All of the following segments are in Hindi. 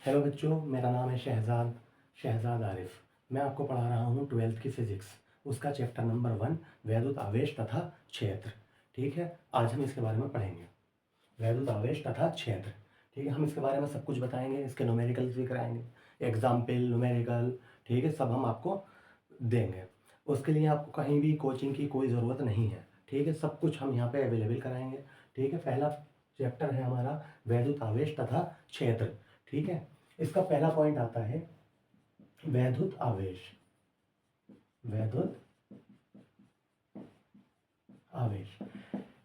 हेलो बच्चों, मेरा नाम है शहजाद आरिफ। मैं आपको पढ़ा रहा हूँ 12th की फ़िज़िक्स, उसका चैप्टर नंबर 1 वैद्युत आवेश तथा क्षेत्र। ठीक है, आज हम इसके बारे में पढ़ेंगे, वैद्युत आवेश तथा क्षेत्र। ठीक है, हम इसके बारे में सब कुछ बताएंगे, इसके न्यूमेरिकल्स भी कराएंगे, एग्जाम्पल न्यूमेरिकल। ठीक है, सब हम आपको देंगे। उसके लिए आपको कहीं भी कोचिंग की कोई ज़रूरत नहीं है। ठीक है, सब कुछ हम यहाँ पे अवेलेबल कराएंगे। ठीक है, पहला चैप्टर है हमारा वैद्युत आवेश तथा क्षेत्र। ठीक है, इसका पहला पॉइंट आता है वैद्युत आवेश। वैद्युत आवेश।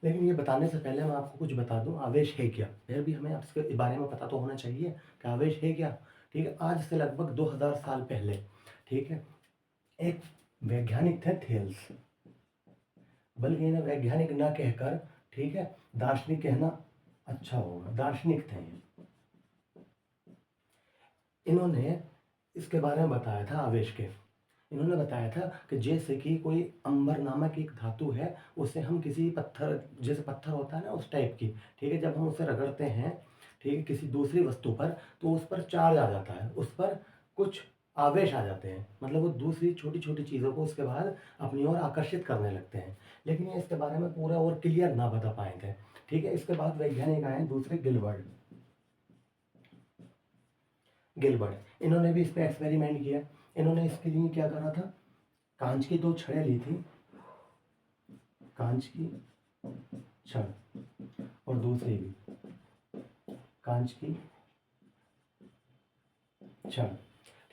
लेकिन ये बताने से पहले मैं आपको कुछ बता दूं, आवेश है क्या। फिर भी हमें इसके बारे में पता तो होना चाहिए कि आवेश है क्या। ठीक है, आज से लगभग 2000 साल पहले, ठीक है, एक वैज्ञानिक थे थेल्स, बल्कि इन्हें वैज्ञानिक ना कहकर, ठीक है, दार्शनिक कहना अच्छा होगा। दार्शनिक थे ये। इन्होंने इसके बारे में बताया था आवेश के। इन्होंने बताया था कि जैसे कि कोई अंबर नामक एक धातु है, उसे हम किसी पत्थर, जैसे पत्थर होता है ना उस टाइप की, ठीक है, जब हम उसे रगड़ते हैं, ठीक है, किसी दूसरी वस्तु पर, तो उस पर चार्ज आ जाता है, उस पर कुछ आवेश आ जाते हैं। मतलब वो दूसरी छोटी छोटी चीज़ों को उसके बाद अपनी ओर आकर्षित करने लगते हैं। लेकिन ये इसके बारे में पूरा और क्लियर ना बता पाए थे। ठीक है, इसके बाद वैज्ञानिक आए दूसरे, गिलबर्ट। इन्होंने भी इस पर एक्सपेरिमेंट किया। इन्होंने इसके लिए क्या करा था, कांच की 2 छड़ें ली थी, कांच की छड़, और दूसरी भी कांच की छड़।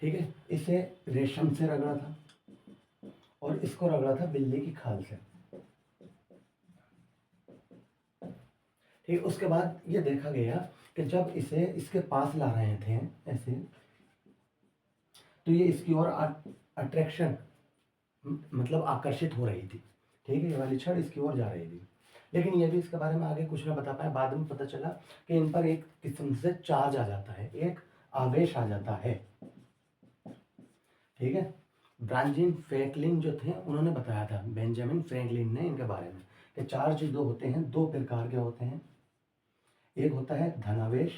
ठीक है, इसे रेशम से रगड़ा था और इसको रगड़ा था बिल्ली की खाल से। ठीक, उसके बाद ये देखा गया कि जब इसे इसके पास ला रहे थे ऐसे, तो ये इसकी ओर अट्रैक्शन, मतलब आकर्षित हो रही थी। ठीक है, ये वाली छड़ इसकी ओर जा रही थी। लेकिन ये भी इसके बारे में आगे कुछ ना बता पाए। बाद में पता चला कि इन पर एक किस्म से चार्ज आ जाता है, एक आवेश आ जाता है। ठीक है, ब्रांजिन फ्रैंकलिन जो थे उन्होंने बताया था, बेंजामिन फ्रैंकलिन ने, इनके बारे में कि चार्ज दो होते हैं, 2 प्रकार के होते हैं। एक होता है धनावेश,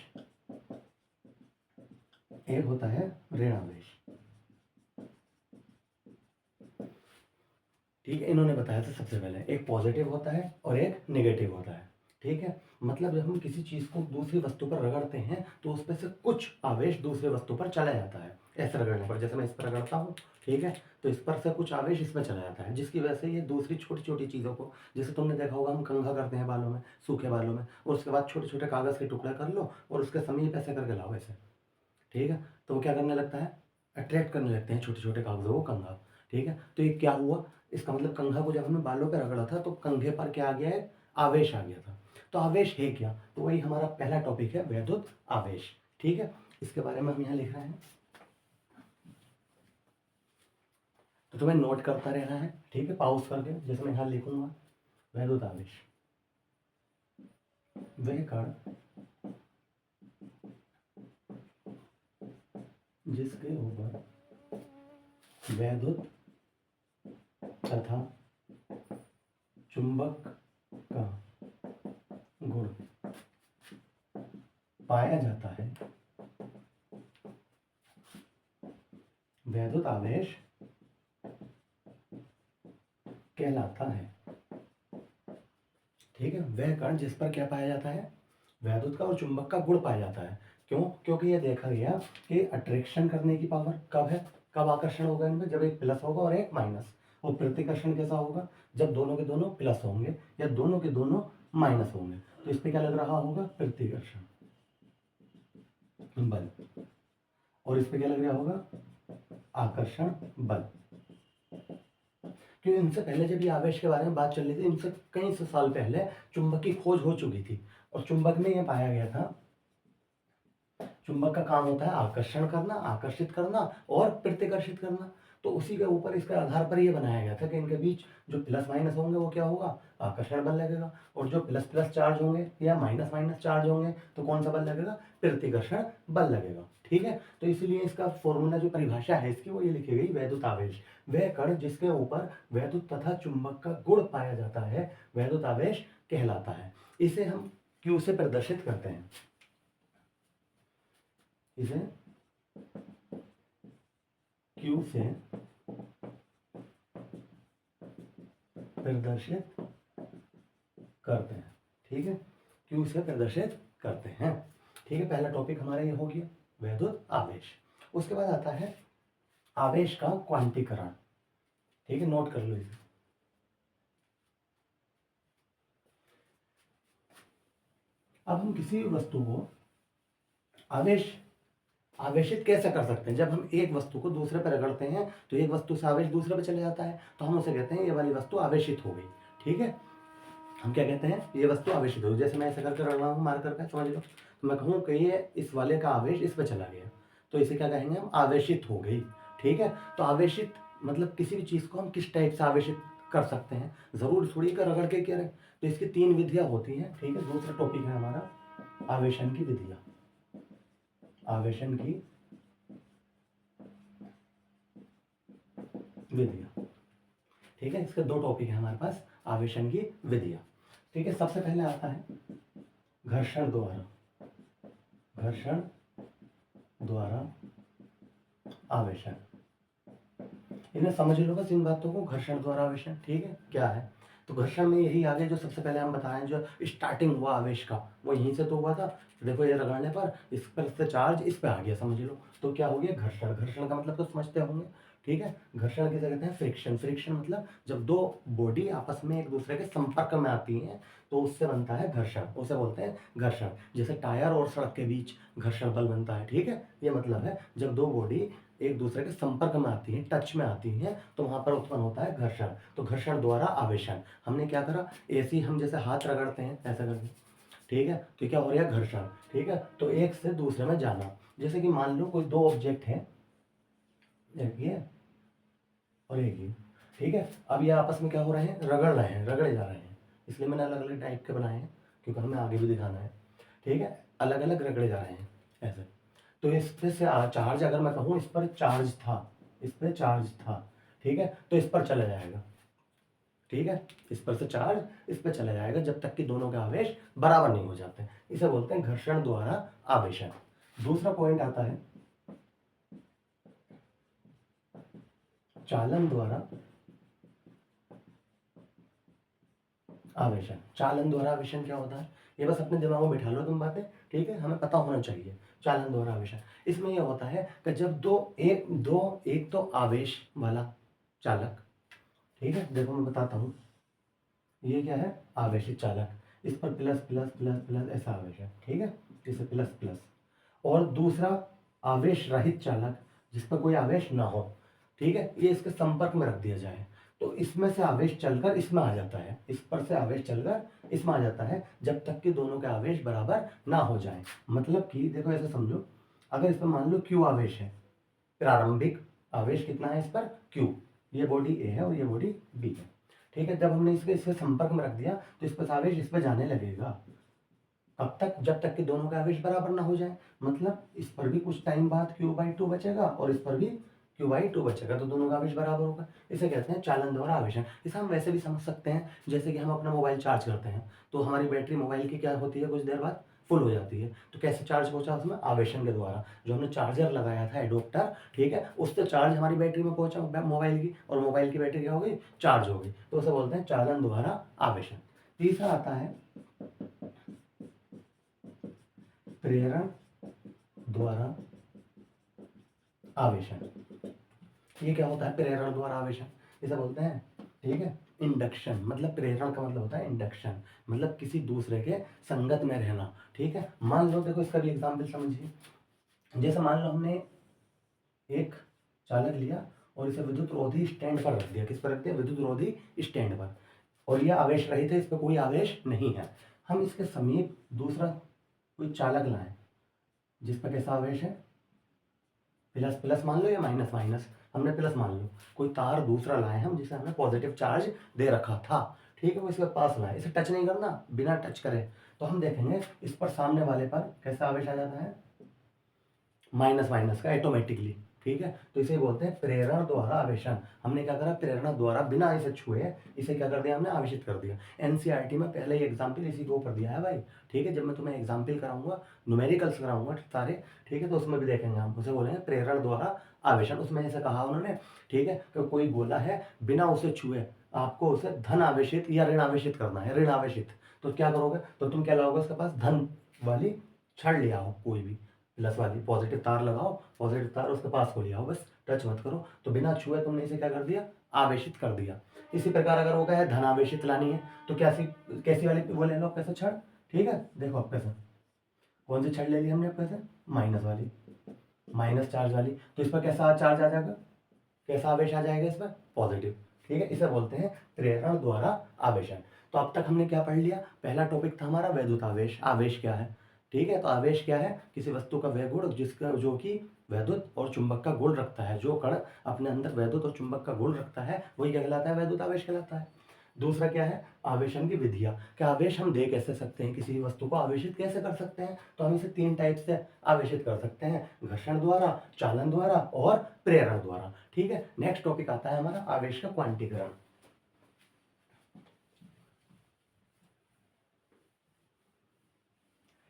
एक होता है ऋणावेश। ठीक है, इन्होंने बताया था सबसे पहले, एक पॉजिटिव होता है और एक नेगेटिव होता है। ठीक है, मतलब जब हम किसी चीज़ को दूसरी वस्तु पर रगड़ते हैं तो उसमें से कुछ आवेश दूसरी वस्तु पर चला जाता है। ऐसे रगड़ने पर, जैसे मैं इस पर रगड़ता हूँ, ठीक है, तो इस पर से कुछ आवेश इसमें चला जाता है, जिसकी वजह से ये दूसरी छोटी छोटी चीज़ों को, जैसे तुमने देखा होगा हम कंघा करते हैं बालों में, सूखे बालों में, और उसके बाद छोटे छोटे कागज़ के टुकड़े कर लो और उसके समीप ऐसे करके लाओ ऐसे। ठीक है, तो वो क्या करने लगता है, अट्रैक्ट करने लगते हैं छोटे छोटे कागज़ों को कंघा। ठीक है, तो ये क्या हुआ, इसका मतलब कंघा को जब हमने बालों पे रगड़ा था तो कंघे पर क्या आ गया है, आवेश आ गया था। तो आवेश है क्या, तो वही हमारा पहला टॉपिक है, वैद्युत आवेश। ठीक है, इसके बारे में हम यहाँ लिख रहे हैं, तो तुम्हें नोट करता रहना है। ठीक है, पॉज करके, जैसे मैं यहाँ लिखूंगा, वैद्युत आवेश, वह कण जिसके ऊपर वैद्युत तथा चुंबक का गुण पाया जाता है, वैद्युत आवेश कहलाता है। ठीक है, वह कण जिस पर क्या पाया जाता है, वैद्युत का और चुंबक का गुण पाया जाता है। क्यों, क्योंकि ये देखा गया कि अट्रैक्शन करने की पावर कब है, कब आकर्षण होगा इनमें, जब एक प्लस होगा और एक माइनस। और प्रतिकर्षण कैसा होगा, जब दोनों के दोनों प्लस होंगे या दोनों के दोनों माइनस होंगे। तो इस पर क्या लग रहा होगा, प्रतिकर्षण बल, और इस पर क्या लग रहा होगा, आकर्षण बल। क्योंकि इनसे पहले जब ये आवेश के बारे में बात चल रही थी, इनसे कई सौ साल पहले चुंबक की खोज हो चुकी थी, और चुंबक में यह पाया गया था, चुंबक का काम होता है आकर्षण करना, आकर्षित करना और प्रतिकर्षित करना। तो उसी के ऊपर, इसके आधार पर यह बनाया गया था कि इनके बीच जो प्लस माइनस होंगे वो क्या होगा, आकर्षण बल लगेगा, और जो प्लस प्लस चार्ज होंगे या माइनस माइनस चार्ज होंगे तो कौन सा बल लगेगा, प्रतिकर्षण बल लगेगा। ठीक है, तो इसीलिए इसका फॉर्मूला, जो परिभाषा है इसकी, वो ये लिखी गई, वैद्युत आवेश, वह कण जिसके ऊपर वैद्युत तथा चुंबक का गुण पाया जाता है, वैद्युत आवेश कहलाता है। इसे हम क्यू से प्रदर्शित करते हैं। इसे Q से प्रदर्शित करते हैं। ठीक है, Q से प्रदर्शित करते हैं। ठीक है, पहला टॉपिक हमारा ये हो गया वैद्युत आवेश। उसके बाद आता है आवेश का क्वांटीकरण। ठीक है, नोट कर लो इसे। अब हम किसी वस्तु को आवेशित कैसे कर सकते हैं? जब हम एक वस्तु को दूसरे पर रगड़ते हैं तो एक वस्तु से आवेश दूसरे पर चले जाता है, तो हम उसे कहते हैं ये वाली वस्तु आवेशित हो गई। ठीक है, हम क्या कहते हैं? ये वस्तु आवेशित हो गई। जैसे मैं ऐसे करके रगड़ रहा हूँ मार्कर पे, समझ लो, तो मैं कहूँ कि ये इस वाले का आवेश इस पर चला गया, तो इसे क्या कहेंगे हम? आवेशित हो गई। ठीक है, तो आवेशित मतलब किसी भी चीज़ को हम किस टाइप से आवेशित कर सकते हैं, ज़रूर थोड़ी का रगड़ के करें। तो इसकी 3 विधियाँ होती हैं। ठीक है, दूसरा टॉपिक है हमारा आवेशन की विधियाँ। आवेशन की विधियाँ। ठीक है, इसके 2 टॉपिक है हमारे पास, आवेशन की विधियाँ। ठीक है, सबसे पहले आता है घर्षण द्वारा आवेशन। इन्हें समझ लो बस इन बातों को, घर्षण द्वारा आवेशन। ठीक है, क्या है? तो घर्षण में यही आगे जो सबसे पहले हम बताएं, जो स्टार्टिंग हुआ आवेश का, वो यहीं से तो हुआ था। देखो ये रगड़ने पर इस पर से चार्ज इस पे आ गया, समझ लो, तो क्या हो गया? घर्षण। घर्षण का मतलब तो समझते होंगे। ठीक है, घर्षण किसे कहते हैं? फ्रिक्शन। फ्रिक्शन मतलब जब दो बॉडी आपस में एक दूसरे के संपर्क में आती हैं तो उससे बनता है घर्षण, उसे बोलते हैं घर्षण। जैसे टायर और सड़क के बीच घर्षण बल बनता है। ठीक है, ये मतलब है जब दो बॉडी एक दूसरे के संपर्क में आती हैं, टच में आती हैं, तो वहां पर उत्पन्न होता है घर्षण। तो घर्षण द्वारा आवेशन। हमने क्या करा? ऐसी हम जैसे हाथ रगड़ते हैं ऐसा करके, ठीक है, तो क्या हो रहा है? घर्षण। ठीक है, तो एक से दूसरे में जाना। जैसे कि मान लो कोई 2 ऑब्जेक्ट है, एक ये और एक ये। ठीक है, अब ये आपस में क्या हो रहे हैं? रगड़ रहे हैं, रगड़े जा रहे हैं। इसलिए मैंने अलग अलग टाइप के बनाए हैं क्योंकि हमें आगे भी दिखाना है। ठीक है, अलग अलग रगड़े जा रहे हैं ऐसे। तो इस पे से चार्ज, अगर मैं कहूँ इस पर चार्ज था, इस पर चार्ज था, ठीक है, तो इस पर चला जाएगा। ठीक है, इस पर से चार्ज इस पर चला जाएगा जब तक कि दोनों के आवेश बराबर नहीं हो जाते। इसे बोलते हैं घर्षण द्वारा आवेशन। दूसरा पॉइंट आता है चालन द्वारा आवेशन। चालन द्वारा आवेशन क्या होता है? ये बस अपने दिमाग में बिठा लो तुम बातें। ठीक है, हमें पता होना चाहिए। चालन द्वारा आवेशन, इसमें यह होता है कि जब एक तो आवेश वाला चालक, ठीक है, देखो मैं बताता हूँ, ये क्या है? आवेशित चालक। इस पर प्लस प्लस प्लस प्लस ऐसा आवेश है। ठीक है, इसे प्लस प्लस। और दूसरा आवेश रहित चालक, जिस पर कोई आवेश ना हो, ठीक है, ये इसके संपर्क में रख दिया जाए तो इसमें से आवेश चलकर इसमें आ जाता है, इस पर से आवेश चलकर इसमें आ जाता है जब तक कि दोनों के आवेश बराबर ना हो जाए। मतलब कि देखो ऐसे समझो, अगर इस पर मान लो Q आवेश है, प्रारंभिक आवेश कितना है इस पर? Q। ये बॉडी A है और ये बॉडी B है। ठीक है, जब हमने इसके संपर्क में रख दिया तो इस पर आवेश इस पर जाने लगेगा। कब तक? जब तक कि दोनों का आवेश बराबर ना हो जाए। मतलब इस पर भी कुछ टाइम बाद Q/2 बचेगा और इस पर भी Q/2 बचेगा, तो दोनों का आवेश बराबर होगा। इसे कहते हैं चालन द्वारा आवेशन। इसे हम वैसे भी समझ सकते हैं, जैसे कि हम अपना मोबाइल चार्ज करते हैं तो हमारी बैटरी मोबाइल की क्या होती है? कुछ देर बाद फुल हो जाती है। तो कैसे चार्ज पहुंचा उसमें? आवेशन के द्वारा। जो हमने चार्जर लगाया था एडोप्टर, ठीक है, उससे चार्ज हमारी बैटरी में पहुंचा मोबाइल की, और मोबाइल की बैटरी क्या हो गई? चार्ज हो गई। तो उसे बोलते हैं चालन द्वारा आवेशन। तीसरा आता है प्रेरण द्वारा आवेशन। ये क्या होता है? प्रेरण द्वारा आवेशन, इसे बोलते हैं, ठीक है, इंडक्शन। मतलब प्रेरण का मतलब होता है इंडक्शन, मतलब किसी दूसरे के संगत में रहना। ठीक है, मान लो, देखो इसका भी एग्जाम्पल समझिए। जैसे मान लो हमने एक चालक लिया और इसे विद्युत रोधी स्टैंड पर रख दिया। किस पर रख दिया? विद्युत रोधी स्टैंड पर। और यह आवेश रहित है, इस पर कोई आवेश नहीं है। हम इसके समीप दूसरा कोई चालक लाएं जिस पर कैसा आवेश है? प्लस प्लस मान लो या माइनस माइनस। हमने प्लस मान लो। कोई तार दूसरा लाए हम जिसे हमने पॉजिटिव चार्ज दे रखा था, ठीक है, वो इसके पास लाए, इसे टच नहीं करना, बिना टच करे। तो हम देखेंगे इस पर सामने वाले पर कैसा आवेश आ जाता है? माइनस माइनस का ऑटोमेटिकली। ठीक है, तो इसे बोलते हैं प्रेरण द्वारा आवेशन। हमने क्या करा, प्रेरणा द्वारा बिना इसे छुए इसे क्या कर दिया, हमने आवेशित कर दिया। एनसीईआरटी में पहले ही एग्जाम्पल इसी के ऊपर दिया है भाई। ठीक है, जब मैं तुम्हें एग्जाम्पल कराऊंगा, न्यूमेरिकल्स कराऊंगा सारे, ठीक है, तो उसमें भी देखेंगे हम, उसे बोलेंगे प्रेरण द्वारा आवेशन। उसमें ऐसे कहा उन्होंने, ठीक है, कि कोई गोला है, बिना उसे छुए आपको उसे धन आवेशित या ऋण आवेशित करना है, ऋण आवेशित। तो क्या करोगे, तो तुम क्या लाओगे उसके पास, धन वाली छड़ ले आओ, कोई भी प्लस वाली पॉजिटिव तार लगाओ, पॉजिटिव तार उसके पास को ले आओ, बस टच मत करो। तो बिना छुए तुमने इसे क्या कर दिया, आवेशित कर दिया। इसी प्रकार अगर वो कहे धन आवेशित लानी है, तो कैसी कैसी वाली वो ले लो, कैसे छड़, ठीक है, देखो अब कैसे, कौन सी छड़ ले ली हमने अब कैसे, माइनस वाली, माइनस चार्ज वाली। तो इस पर कैसा चार्ज आ जाएगा, कैसा आवेश आ जाएगा इस पर, पॉजिटिव। ठीक है, इसे बोलते हैं प्रेरण द्वारा आवेशन। तो अब तक हमने क्या पढ़ लिया, पहला टॉपिक था हमारा वैद्युत आवेश। आवेश क्या है, ठीक है, तो आवेश क्या है, किसी वस्तु का वह गुण जिसका जो कि वैद्युत और चुंबक का गुण रखता है। जो कण अपने अंदर वैद्युत और चुंबक का गुण रखता है वही क्या कहलाता है, वैद्युत आवेश कहलाता है। दूसरा क्या है, आवेशन की विधियां। क्या आवेश हम दे कैसे सकते हैं, किसी भी वस्तु को आवेशित कैसे कर सकते हैं, तो हम इसे 3 टाइप से आवेशित कर सकते हैं, घर्षण द्वारा, चालन द्वारा और प्रेरण द्वारा। ठीक है, नेक्स्ट टॉपिक आता है हमारा आवेश का क्वांटीकरण।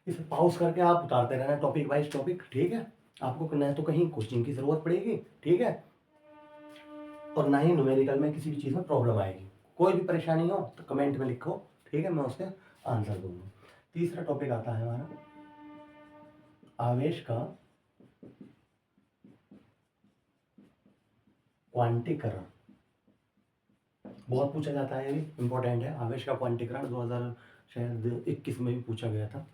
इसे पॉज करके आप उतारते रहना टॉपिक वाइज टॉपिक, ठीक है, आपको न तो कहीं कोचिंग की जरूरत पड़ेगी, ठीक है, और ना ही न्यूमेरिकल में किसी भी चीज़ में प्रॉब्लम आएगी। कोई भी परेशानी हो तो कमेंट में लिखो, ठीक है, मैं उसके आंसर दूंगा। तीसरा टॉपिक आता है हमारा आवेश का क्वांटीकरण। बहुत पूछा जाता है, ये इंपॉर्टेंट है। आवेश का क्वांटीकरण 2000 शायद 21 में भी पूछा गया था,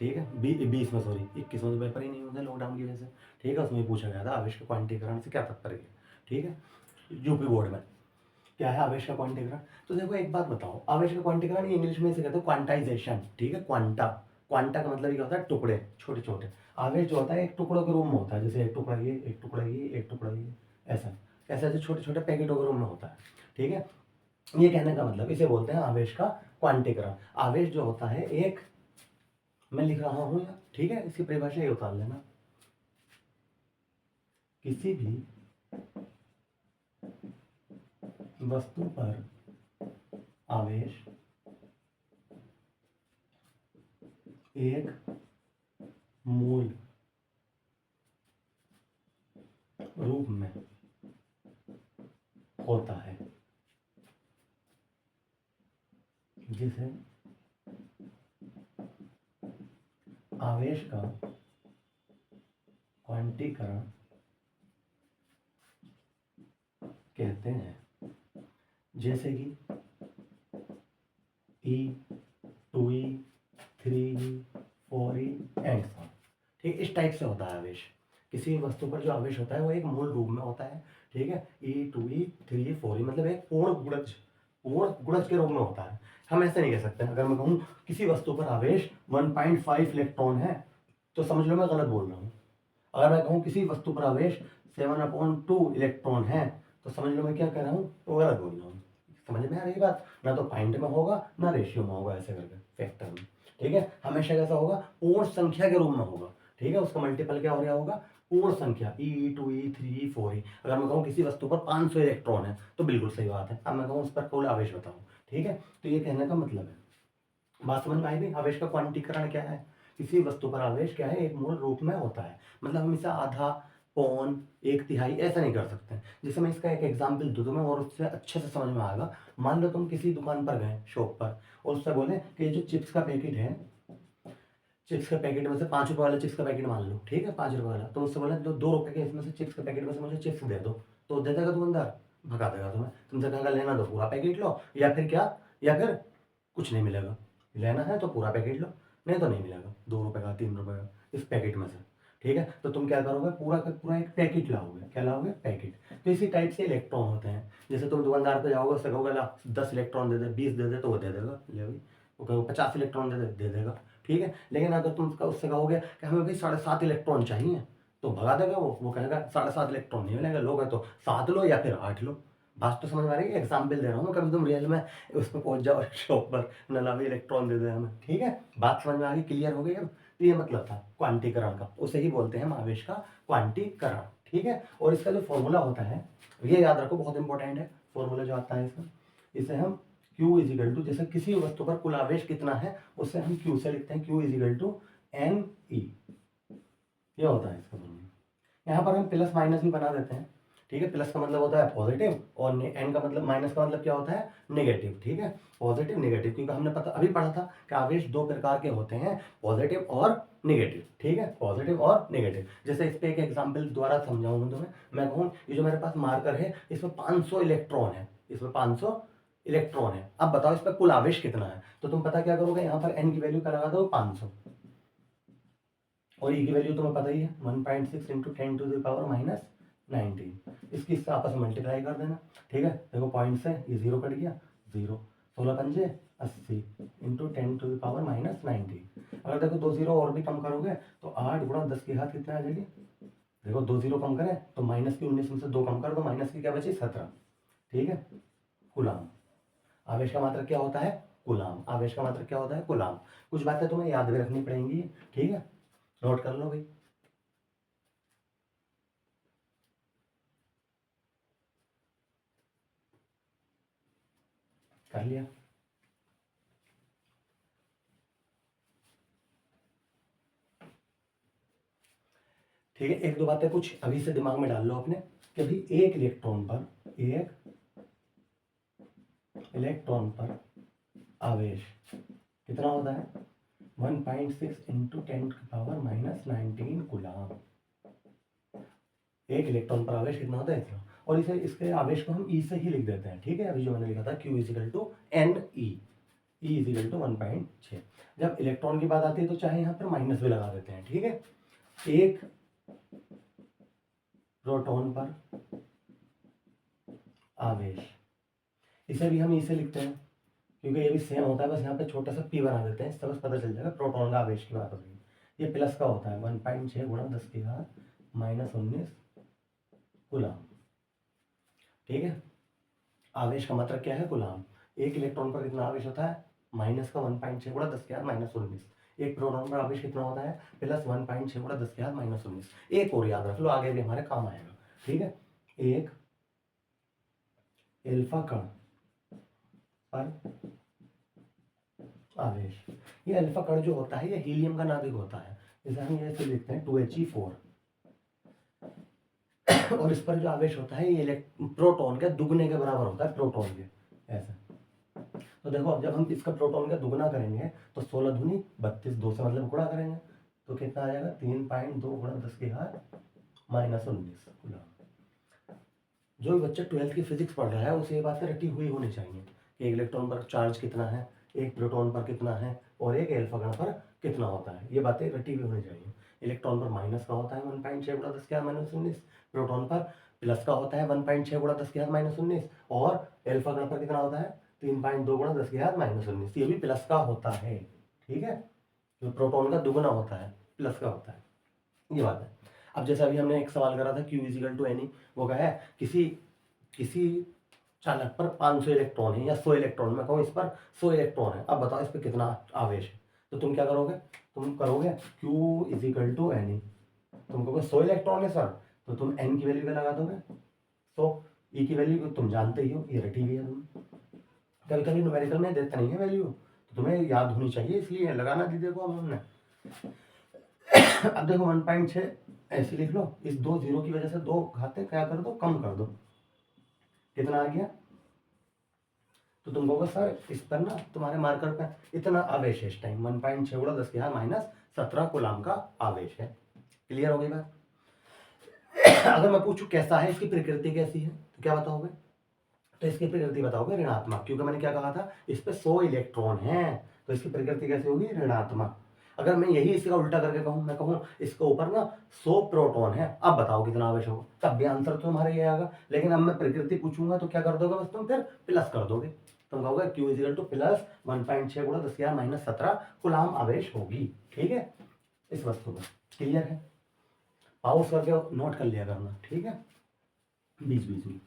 ठीक है, 20 में, सॉरी 21 में तो पेपर ही नहीं होता लॉकडाउन की वजह से, ठीक है, उसमें पूछा गया था आवेश का क्वांटीकरण से क्या तात्पर्य है, ठीक है, यूपी बोर्ड में। क्या है आवेश का क्वांटीकरण, तो देखो एक बात बताओ, आवेश का क्वांटीकरण इंग्लिश में इसे कहते हैं क्वांटाइजेशन, ठीक है, क्वांटा। क्वांटा का मतलब क्या होता है, टुकड़े, छोटे छोटे। आवेश जो होता है एक टुकड़ों के रूप में होता है, जैसे एक टुकड़ा ये, एक टुकड़ा ये, एक टुकड़ा ये, ऐसा ऐसे ऐसे छोटे छोटे पैकेटों के रूप में होता है, ठीक है। ये कहने का मतलब, इसे बोलते हैं आवेश का क्वांटीकरण। आवेश जो होता है एक, मैं लिख रहा हूं यहाँ, ठीक है, इसकी परिभाषा ये उतार लेना, किसी भी वस्तु पर आवेश एक मूल रूप में होता है, जिसे आवेश का क्वांटीकरण कहते हैं। जैसे कि E, 2E, 3E, 4E and so, ठीक, इस टाइप से होता है आवेश। किसी भी वस्तु पर जो आवेश होता है वो एक मूल रूप में होता है, ठीक है, E, 2E, 3E, 4E मतलब एक पूर्ण गुणज के रूप में होता है। हम ऐसे नहीं कह सकते, अगर मैं कहूँ किसी वस्तु पर आवेश 1.5 इलेक्ट्रॉन है तो समझ लो मैं गलत बोल रहा हूँ। अगर मैं कहूँ किसी वस्तु पर आवेश 7/2 इलेक्ट्रॉन है तो समझ लो मैं क्या कह रहा हूँ, तो गलत बोल रहा हूँ। समझ में आ रही बात, ना तो पॉइंट में होगा ना रेशियो में होगा, ऐसे करके फैक्टर में, ठीक है, हमेशा कैसा होगा, पूर्ण संख्या के रूप में होगा, ठीक है, उसका मल्टीपल क्या हो गया होगा, पूर्ण संख्या, E, 2E, 3E, 4E। अगर मैं कहूँ किसी वस्तु पर 500 इलेक्ट्रॉन है तो बिल्कुल सही बात है। अब मैं कहूँ उस पर कुल आवेश बताऊँ, ठीक है, तो ये कहने का मतलब है, बात समझ में आई भी, आवेश का क्वांटीकरण क्या है, किसी वस्तु पर आवेश क्या है, एक मूल रूप में होता है। मतलब हम इसे आधा, पौन, एक तिहाई ऐसा नहीं कर सकते। जैसे मैं इसका एक एग्जाम्पल दूँ तुम्हें और उससे अच्छे से समझ में आएगा। मान लो तुम किसी दुकान पर गए, शॉप पर, और उससे बोले कि ये जो चिप्स का पैकेट है, चिप्स के पैकेट में से 5 रुपये वाला चिप्स का पैकेट मान लो, ठीक है, 5 रुपये वाला, तो उससे बोले 2 रुपये के इसमें से चिप्स के पैकेट में से मुझे चिप्स दे दो, तो दे देगा दुकानदार, भगा देगा तुम्हें, तुमसे कहेगा लेना तो पूरा पैकेट लो, या फिर क्या, या फिर कुछ नहीं मिलेगा, लेना है तो पूरा पैकेट लो, नहीं तो नहीं मिलेगा, 2 रुपये का, 3 रुपये का इस पैकेट में से, ठीक है। तो तुम क्या करोगे, पूरा का पूरा एक पैकेट लाओगे, क्या लाओगे, पैकेट। तो इसी टाइप से इलेक्ट्रॉन होते हैं। जैसे तुम दुकानदार पे जाओगे, उससे कहोगे ला 10 इलेक्ट्रॉन दे दे, 20 दे दे, तो वो दे देगा, ले भाई। वो कहोगे 50 इलेक्ट्रॉन दे देगा, ठीक है। लेकिन अगर तुम उससे कहोगे कि हमें भाई 7.5 इलेक्ट्रॉन चाहिए, तो भगा देगा वो कहेगा 7.5 इलेक्ट्रॉन नहीं मिलेगा, लोगे तो 7 लो या फिर 8 लो। बात तो समझ में आ रही है, एग्जाम्पल दे रहा हूँ मैं, कभी तुम रियल में उस पर पहुंच जाओ शॉप पर, नला भाई इलेक्ट्रॉन दे दे हमें, ठीक है। बात समझ में आ गई, क्लियर हो गई अब। तो ये मतलब था क्वांटीकरण का, उसे ही बोलते हैं हम आवेश का क्वांटीकरण। ठीक है। और इसका जो फॉर्मूला होता है ये याद रखो, बहुत इंपॉर्टेंट है। फॉर्मूला जो आता है इसका, इसे हम Q इजिकल टू, जैसे किसी वस्तु पर कुल आवेश कितना है उससे हम Q से लिखते हैं, Q इजिकल टू NE, ये होता है इसका फॉर्मूला। यहाँ पर हम प्लस माइनस भी बना देते हैं, ठीक है। प्लस का मतलब होता है पॉजिटिव और एन का मतलब, माइनस का मतलब क्या होता है, नेगेटिव, ठीक है। पॉजिटिव नेगेटिव, क्योंकि हमने अभी पढ़ा था कि आवेश दो प्रकार के होते हैं, पॉजिटिव और नेगेटिव, ठीक है, पॉजिटिव और नेगेटिव। जैसे इस पे एक एग्जांपल द्वारा समझाऊंगा तुम्हें। मैं कहूँ ये जो मेरे पास मार्कर है इसमें 500 इलेक्ट्रॉन है, इसमें 500 इलेक्ट्रॉन है। अब बताओ इस पर कुल आवेश कितना है, तो तुम पता क्या करोगे, यहाँ पर एन की वैल्यू क्या लगा दो 500, और ई की वैल्यू तुम्हें पता ही है 1.6 into 10 to the power minus 19। इसकी इससे आपस में मल्टीप्लाई कर देना, ठीक है। देखो पॉइंट से ये जीरो कट गया, जीरो, 16 पंजे 80 into 10 to the power minus 19। अगर देखो दो जीरो और भी कम करोगे तो 8 गुणा 10 की घात कितना आ जाएगी, देखो दो जीरो कम करें तो माइनस की 19 में से दो कम कर दो, माइनस की क्या बची 17, ठीक है। कूलाम, आवेश का मात्रक क्या होता है, कूलाम। आवेश का मात्रक क्या होता है, कूलाम। कुछ बातें तुम्हें याद भी रखनी पड़ेंगी, ठीक है, नोट कर लो भाई। कर लिया, ठीक है। एक दो बातें कुछ अभी से दिमाग में डाल लो अपने, कि भाई एक इलेक्ट्रॉन पर आवेश कितना होता है, 1.6 इंटू 10 की पावर माइनस 19 कूलाम। एक इलेक्ट्रॉन पर आवेश कितना होता है, इतना। और इसे, इसके आवेश को हम ई से ही लिख देते हैं, ठीक है। अभी जो मैंने लिखा था Q is equal to n e, e is equal to 1.6। जब इलेक्ट्रॉन की बात आती है तो चाहे यहाँ पर माइनस भी लगा देते हैं, ठीक है। एक प्रोटॉन पर आवेश, इसे भी हम इसे लिखते हैं क्योंकि ये भी सेम होता है, बस यहाँ पे छोटा सा p बना देते हैं, इससे बस पता चल जाएगा प्रोटॉन का आवेश की बात हो रही है। ये प्लस का होता है 1.6 गुणा 10 की घात माइनस 19 कूलाम, ठीक है। आवेश का मात्रक क्या है, कूलाम। एक इलेक्ट्रॉन पर कितना आवेश होता है, माइनस का 1.6 गुणा 10 की घात माइनस 19। एक प्रोटॉन पर आवेश कितना होता है, प्लस 1.6 गुणा 10 की घात माइनस 19। एक और याद रख लो, आगे भी हमारे काम आएगा, ठीक है। एक एल्फा कण पर आवेश, ये अल्फा कण जो होता है ये हीलियम का नाभिक होता है, जैसे हम ये ऐसे लिखते हैं 2He4। और इस पर जो आवेश होता है ये प्रोटॉन के दुगने के बराबर होता है, प्रोटॉन के, ऐसा। तो देखो अब जब हम इसका प्रोटॉन का दुगना करेंगे तो 16 दूनी 32, 2 से मतलब गुणा करेंगे तो कितना आ जाएगा 3.2 गुणा 10 की घात माइनस 19 कूलाम। जो भी बच्चा 12th की फिजिक्स पढ़ रहा है उसे ये बातें रटी हुई होनी चाहिए कि एक इलेक्ट्रॉन पर चार्ज कितना है, एक प्रोटॉन पर कितना है, और एक एल्फा कण पर कितना होता है, ये बातें रटी हुई होनी चाहिए। इलेक्ट्रॉन पर माइनस का होता है 1.6 गुणा 10 की घात माइनस 19, प्रोटॉन पर प्लस का होता है 1.6 गुणा 10 की घात माइनस 19, और एल्फा कण पर कितना होता है 3.2 गुणा 10 की घात माइनस 19, ये भी प्लस का होता है, ठीक है। जो प्रोटॉन का दुगुना होता है प्लस का होता है, ये बात है। अब जैसे अभी हमने एक सवाल करा था Q इजिकल टू एनी, वो क्या है, किसी किसी चालक पर 500 इलेक्ट्रॉन है या 100 इलेक्ट्रॉन, मैं कहूँ इस पर 100 इलेक्ट्रॉन है, अब बताओ इस पर कितना आवेश है। तो तुम क्या करोगे, तुम करोगे Q इजिकल टू एनी, तुम कहोगे 100 इलेक्ट्रॉन है सर, तो तुम n की वैल्यू क्या लगा दोगे 100, e की वैल्यू तुम जानते ही हो, ये रटी हुई है तुम। कभी कभी न्यूमेरिकल में देता नहीं है वैल्यू, तो तुम्हें याद होनी चाहिए इसलिए लगाना दी, देखो अब हमने। अब देखो 1.6 ऐसे लिख लो, इस दो जीरो की वजह से दो घाते क्या कर दो, कम कर दो, कितना आ गया। तो तुम कहोगे सर इस पर ना तुम्हारे मार्कर पे इतना आवेश है इस टाइम, 1.6 गुणा 10 की घात माइनस 17 कूलाम का आवेश है। क्लियर हो गई बात। अगर मैं पूछूं कैसा है, इसकी प्रकृति कैसी है, तो क्या बताओगे, तो इसकी प्रकृति बताओगे ऋणात्मक, क्योंकि मैंने क्या कहा था इस पे 100 इलेक्ट्रॉन हैं, तो इसकी प्रकृति कैसी होगी, ऋणात्मक। अगर मैं यही इसका उल्टा करके कहूँ, मैं कहूँ इसके ऊपर ना 100 प्रोटॉन है, अब बताओ कितना आवेश होगा, तब भी आंसर तो तुम्हारा ये आएगा। लेकिन अब मैं प्रकृति पूछूंगा तो क्या कर दोगे, बस तुम फिर प्लस कर दोगे, तुम कहोगे Q इजिकल टू प्लस 1.6 गुणा 10 की घात माइनस 17 कूलाम आवेश होगी, ठीक है, इस वस्तु में। क्लियर है, पाउस करके नोट कर लिया करना, ठीक है, बीच बीच में,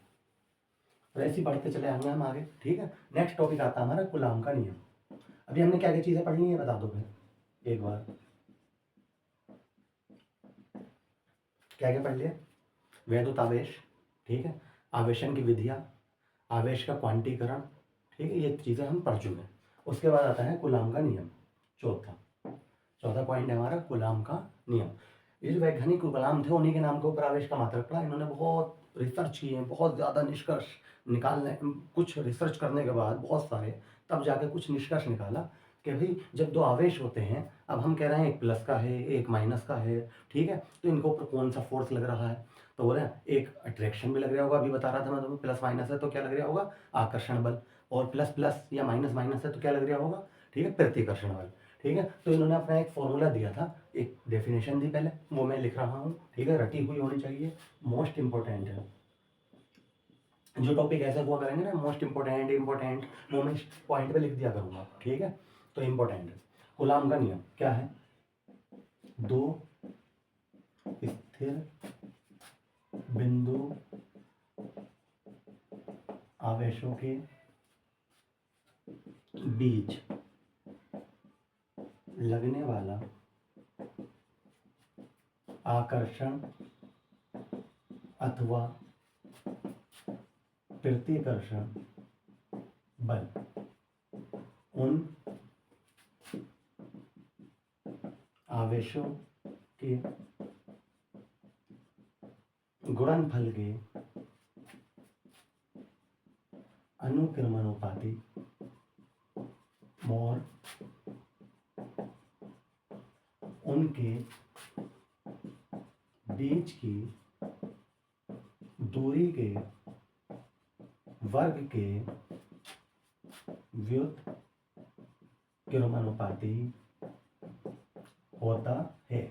और ऐसे ही बढ़ते चले आएंगे हम आगे, ठीक है। नेक्स्ट टॉपिक आता है हमारा कूलाम का नियम। अभी हमने क्या क्या चीजें पढ़नी है बता दो फिर एक बार, क्या क्या पढ़ लिया, वैद्युत आवेश, ठीक है, आवेशन की विधियाँ, आवेश का क्वांटीकरण, ठीक है, ये चीज़ें हम पढ़ चुके हैं। उसके बाद आता है कूलाम का नियम, चौथा पॉइंट है हमारा कूलाम का नियम। ये जो वैज्ञानिक कलाम थे उन्हीं के नाम के ऊपर आवेश का मात्रक पड़ा। इन्होंने बहुत रिसर्च किए, बहुत ज़्यादा निष्कर्ष निकालने, कुछ रिसर्च करने के बाद बहुत सारे, तब जाके कुछ निष्कर्ष निकाला कि भाई जब दो आवेश होते हैं, अब हम कह रहे हैं एक प्लस का है एक माइनस का है, ठीक है, तो इनके ऊपर कौन सा फोर्स लग रहा है, तो बोले एक अट्रैक्शन भी लग रहा होगा, अभी बता रहा था मैं तुम्हें, प्लस माइनस है तो क्या लग रहा होगा, आकर्षण बल, और प्लस प्लस या माइनस माइनस है तो क्या लग रहा होगा, ठीक है, प्रतिकर्षण बल, ठीक है। तो इन्होंने अपना एक फॉर्मूला दिया था, एक डेफिनेशन दी पहले, वो मैं लिख रहा हूँ, ठीक है, रटी हुई होनी चाहिए, मोस्ट इंपॉर्टेंट है। जो टॉपिक ऐसे हुआ करेंगे ना मोस्ट इंपॉर्टेंट वो मैं पॉइंट पे लिख दिया करूँगा, ठीक है। तो इंपॉर्टेंट है, कूलाम का नियम क्या है, दो स्थिर बिंदु आवेशों के बीच लगने वाला आकर्षण अथवा प्रतिकर्षण बल उन आवेशों के गुणनफल के अनुक्रमानुपाती और उनके बीच की दूरी के वर्ग के व्युत्क्रमानुपाती होता है।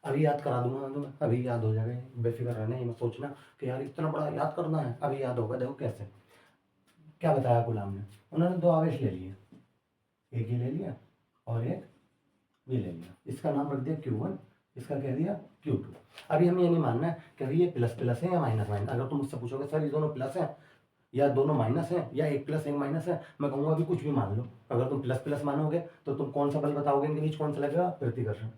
अभी याद करा दूंगा मैं तुम्हें, अभी याद हो जाएगा, बेफिक्र रहना, ये मत सोचना कि यार इतना बड़ा याद करना है, अभी याद होगा। देखो कैसे, क्या बताया गुलाम ने, उन्होंने दो आवेश ले लिए, एक ये ले लिया और एक ये ले लिया, इसका नाम रख दिया Q1, इसका कह दिया Q2। अभी हमें ये नहीं मानना है कि ये प्लस प्लस है या माइनस माइनस। अगर तुम मुझसे पूछोगे सर ये दोनों प्लस है या दोनों माइनस है या एक प्लस एक माइनस है, मैं कहूँगा अभी कुछ भी मान लो। अगर तुम प्लस प्लस मानोगे तो तुम कौन सा बल बताओगे, इनके बीच कौन सा लगेगा, प्रतिकर्षण।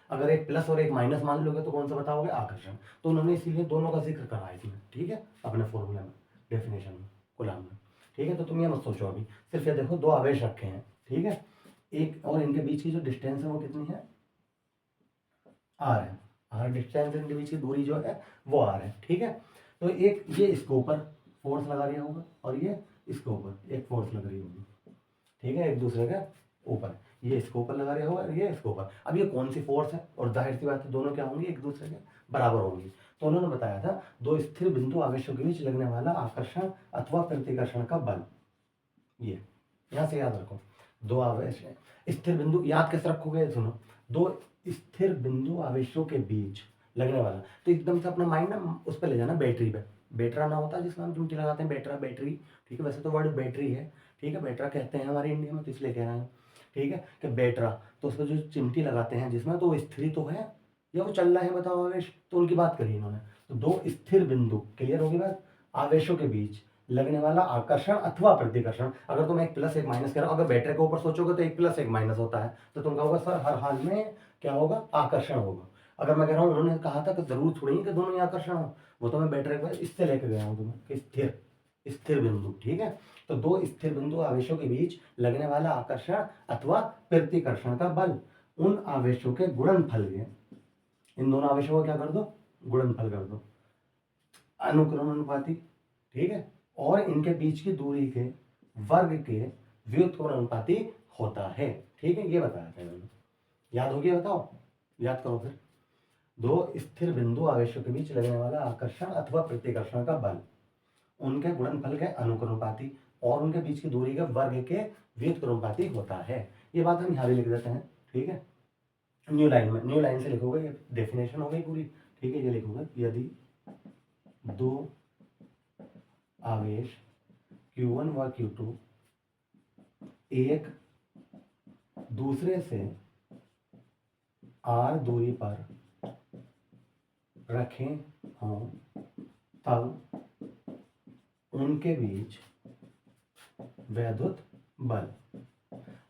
अगर एक प्लस और एक माइनस मान लोगे तो कौन सा बताओगे, आकर्षण। तो उन्होंने इसीलिए दोनों का जिक्र करा है इसमें, ठीक है, अपने फॉर्मूले में, डेफिनेशन में, कूलाम में, ठीक है। तो तुम ये मत सोचो, अभी सिर्फ ये देखो दो आवेश रखे हैं, ठीक है, एक और इनके बीच की जो डिस्टेंस है वो कितनी है, आर है, आर डिस्टेंस, इनके बीच की दूरी जो है वो आर है, ठीक है। तो एक ये इसके ऊपर फोर्स लगा रही होगा और ये इसके ऊपर एक फोर्स लग रही होगी, ठीक है, एक दूसरे के ऊपर, ये इसके ऊपर लगा रहा होगा ये इसके ऊपर। अब ये कौन सी फोर्स है, और जाहिर सी बात है दोनों क्या होंगी, एक दूसरे के बराबर होंगी। तो उन्होंने बताया था दो स्थिर बिंदु आवेशों के बीच लगने वाला आकर्षण अथवा प्रतिकर्षण का बल, ये यहाँ से याद रखो, दो आवेश है, स्थिर बिंदु याद कैसे रखोगे, सुनो, दो स्थिर बिंदु आवेशों के बीच लगने वाला, तो एकदम से अपना माइंड ना उस पर ले जाना, बैटरी पे, बैटरा ना होता जिसमें हम चिमटी लगाते हैं, बैटरा बैटरी, ठीक है, वैसे तो वर्ड बैटरी है, ठीक है, बैटरा कहते हैं हमारे इंडिया में तो इसलिए कह रहे हैं, ठीक है, कि बैटरा, तो उसमें जो चिमटी लगाते हैं जिसमें, तो वो स्थिर तो है या वो चल रहा है, बताओ आवेश, तो उनकी बात करी इन्होंने। तो दो स्थिर बिंदु, क्लियर होगी बात, आवेशों के बीच लगने वाला आकर्षण अथवा प्रतिकर्षण। अगर तुम एक प्लस एक माइनस कह रहे हो, अगर बैटरी के ऊपर सोचोगे तो एक प्लस एक माइनस होता है, तो तुम कहोगे सर हर हाल में क्या होगा, आकर्षण होगा। अगर मैं कह रहा हूँ उन्होंने कहा था कि जरूर थोड़ी कि दोनों ही आकर्षण हो, वो तो मैं बैटरी के इससे लेके गया हूँ तुम्हें कि स्थिर, स्थिर बिंदु, ठीक है। तो दो स्थिर बिंदु आवेशों के बीच लगने वाला आकर्षण अथवा प्रतिकर्षण का बल उन आवेशों के गुणनफल के, इन दोनों आवेशों का क्या कर दो, गुणनफल कर दो, अनुक्रमानुपाती, ठीक है, और इनके बीच की दूरी के वर्ग के व्युत्क्रमानुपाती होता है, ठीक है, ये बताया था इन्होंने। याद हो गया, बताओ, याद करो फिर। दो स्थिर बिंदु आवेशों के बीच लगने वाला आकर्षण अथवा प्रतिकर्षण का बल उनके गुणनफल के अनुक्रमानुपाती और उनके बीच की दूरी के वर्ग के व्युत्क्रमानुपाती होता है। ये बात हम यहाँ भी लिख देते हैं, ठीक है, न्यू लाइन में, न्यू लाइन से लिखोगे, ये डेफिनेशन हो गई पूरी, ठीक है। ये लिखोगे यदि दो आवेश Q1 व Q2 एक दूसरे से r दूरी पर रखे हों तब उनके बीच वैद्युत बल।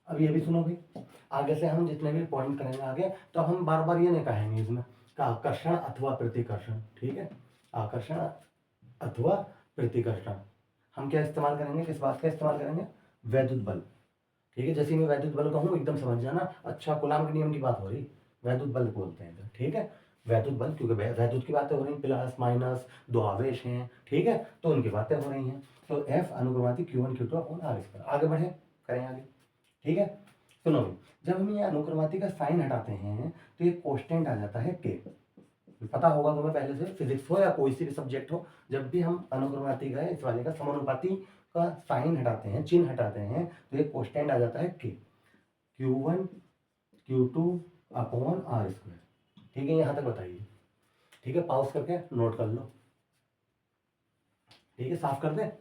अब ये भी सुनोगे, आगे से हम जितने भी पॉइंट करेंगे आगे, तो हम बार बार ये नहीं कहेंगे इसमें का आकर्षण अथवा प्रतिकर्षण, ठीक है, आकर्षण अथवा प्रतिकर्षण। हम क्या इस्तेमाल करेंगे, किस बात का इस्तेमाल करेंगे, वैद्युत बल। ठीक है, जैसे मैं वैद्युत बल कहूँ एकदम समझ जाना, अच्छा कूलाम के नियम की बात हो रही, वैद्युत बल बोलते हैं इधर। ठीक है, वैद्युत बल, क्योंकि वैद्युत की बातें हो रही, प्लस माइनस दो आवेश हैं, ठीक है, तो उनकी बातें हो रही हैं। तो एफ अनुक्रमाती Q1 Q2 upon are square. आगे बढ़े, करें आगे। ठीक है, सुनो, जब हम ये अनुक्रमाती का साइन हटाते हैं तो ये कोष्टेंट आ जाता है के। पता होगा तुम्हें पहले से, फिजिक्स हो या कोई सी भी सब्जेक्ट हो, जब भी हम अनुक्रमाती का इस वाले का समानुपाती का साइन हटाते हैं, चिन्ह हटाते हैं, तो ये कोष्टेंट आ जाता है के, Q1 Q2 upon are square. ठीक है, यहाँ तक बताइए। ठीक है, पॉज करके नोट कर लो। ठीक है, साफ कर दे।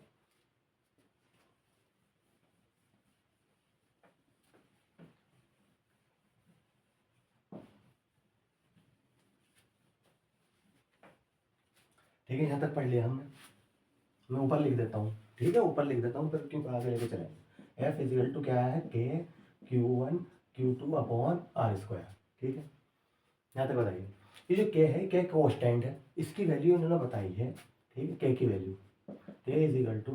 ठीक है, यहाँ तक पढ़ लिया हमने। मैं ऊपर लिख देता हूँ, ठीक है, ऊपर लिख देता हूँ फिर क्यों आगे लेके चलेंगे। एफ इजिकल टू क्या है, के Q1 Q2 upon are square. ठीक है, यहाँ तक बताइए। ये जो के है, के कोस्टेंट है, इसकी वैल्यू इन्होंने बताई है। ठीक है, के की वैल्यू, के इजिकल टू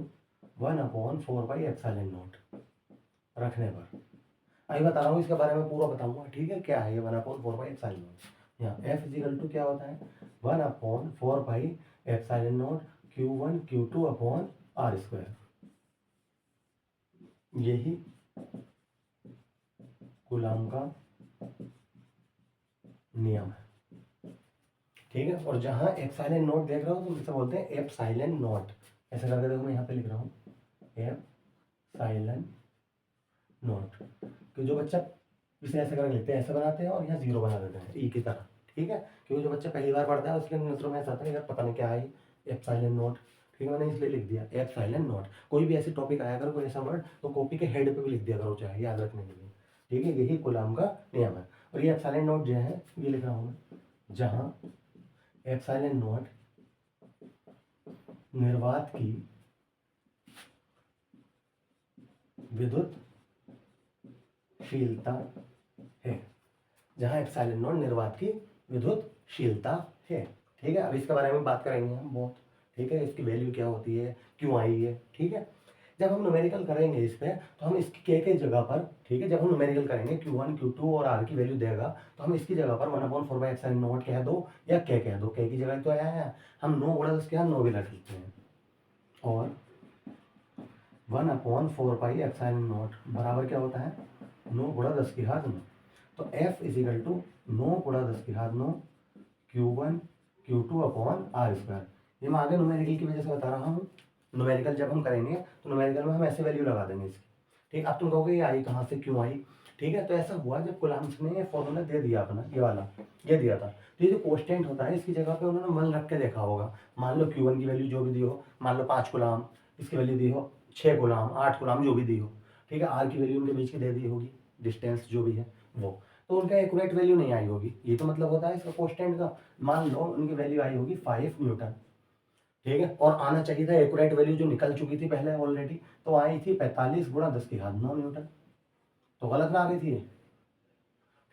1/4 रखने पर, अभी बता रहा हूँ इसके बारे में पूरा बताऊंगा। ठीक है, क्या है ये 1/4 यहाँ एफ इजिकल टू क्या होता है, 1/4 Q1 Q2 upon are square. यही कूलाम का नियम है। ठीक है, और जहां एप्सिलॉन नॉट देख रहा हूं तो इसे बोलते हैं एप्सिलॉन नॉट। ऐसे करके देखो, मैं यहाँ पे लिख रहा हूँ एप्सिलॉन नॉट। कि जो बच्चा इसे ऐसे करके लिखते हैं, ऐसे बनाते हैं और यहाँ जीरो बना देते हैं ई की तरह। ठीक है, क्योंकि जो बच्चा पहली बार पढ़ता है उसके नजरों में ऐसा आता है यार पता नहीं क्या है एप्सिलॉन नॉट। ठीक है, मैंने इसलिए लिख दिया एप्सिलॉन नॉट। कोई भी ऐसी टॉपिक आया करो, कोई ऐसा वर्ड, तो कॉपी के हेड पे भी लिख दिया करो, चाहे याद रखने के लिए। ठीक है, यही कूलाम का नियम है। और ये एप्सिलॉन नॉट जो है ये लिख रहा हूँ मैं, जहाँ एप्सिलॉन नॉट निर्वात की विद्युतशीलता है, जहाँ एप्सिलॉन नॉट निर्वात की विद्युतशीलता है। ठीक है, अब इसके बारे में बात करेंगे हम बहुत। ठीक है, इसकी वैल्यू क्या होती है, क्यों आई है। ठीक है, जब हम न्यूमेरिकल करेंगे इस पे तो हम इसकी के जगह पर, ठीक है, जब हम न्यूमेरिकल करेंगे Q1 Q2 और आर की वैल्यू देगा तो हम इसकी जगह पर 1/4 कह दो या के कह दो, के की जगह तो आया है, हम 9 गुणा 10 के यहाँ 9 भी रख लेते हैं। और 1/4 बराबर क्या होता है, 9 गुणा 10 की घात 9। तो F इजिकल टू 9 गुणा 10 की घात 9 Q1 Q2 upon are square. ये मैं आगे न्यूमेरिकल की वजह से बता रहा हूँ। न्यूमेरिकल जब हम करेंगे तो न्यूमेरिकल में हम ऐसे वैल्यू लगा देंगे इसकी। ठीक, अब तुम कहोगे ये आई कहाँ से, क्यों आई। ठीक है, तो ऐसा हुआ जब कूलम्ब्स ने ये फॉर्मूला दे दिया अपना, ये वाला ये दिया था, तो ये जो कोस्टेंट होता है इसकी जगह पे उन्होंने मन रख के देखा होगा। मान लो Q1 की वैल्यू जो भी दी हो, मान लो 5 कूलम, इसकी वैल्यू दी हो 6 कूलम, 8 कूलम, जो भी दी हो। ठीक है, आर की वैल्यू उनके बीच की दे दी होगी, डिस्टेंस जो भी है वो, तो उनका एक्यूरेट वैल्यू नहीं आई होगी। ये तो मतलब होता है इसका कोस्टेंट का। मान लो उनकी वैल्यू आई होगी 5 न्यूटन। ठीक है, और आना चाहिए था एक्यूरेट वैल्यू जो निकल चुकी थी पहले ऑलरेडी, तो आई थी 45 गुणा 10 की घात 9 न्यूटन। तो गलत ना आ गई थी ये।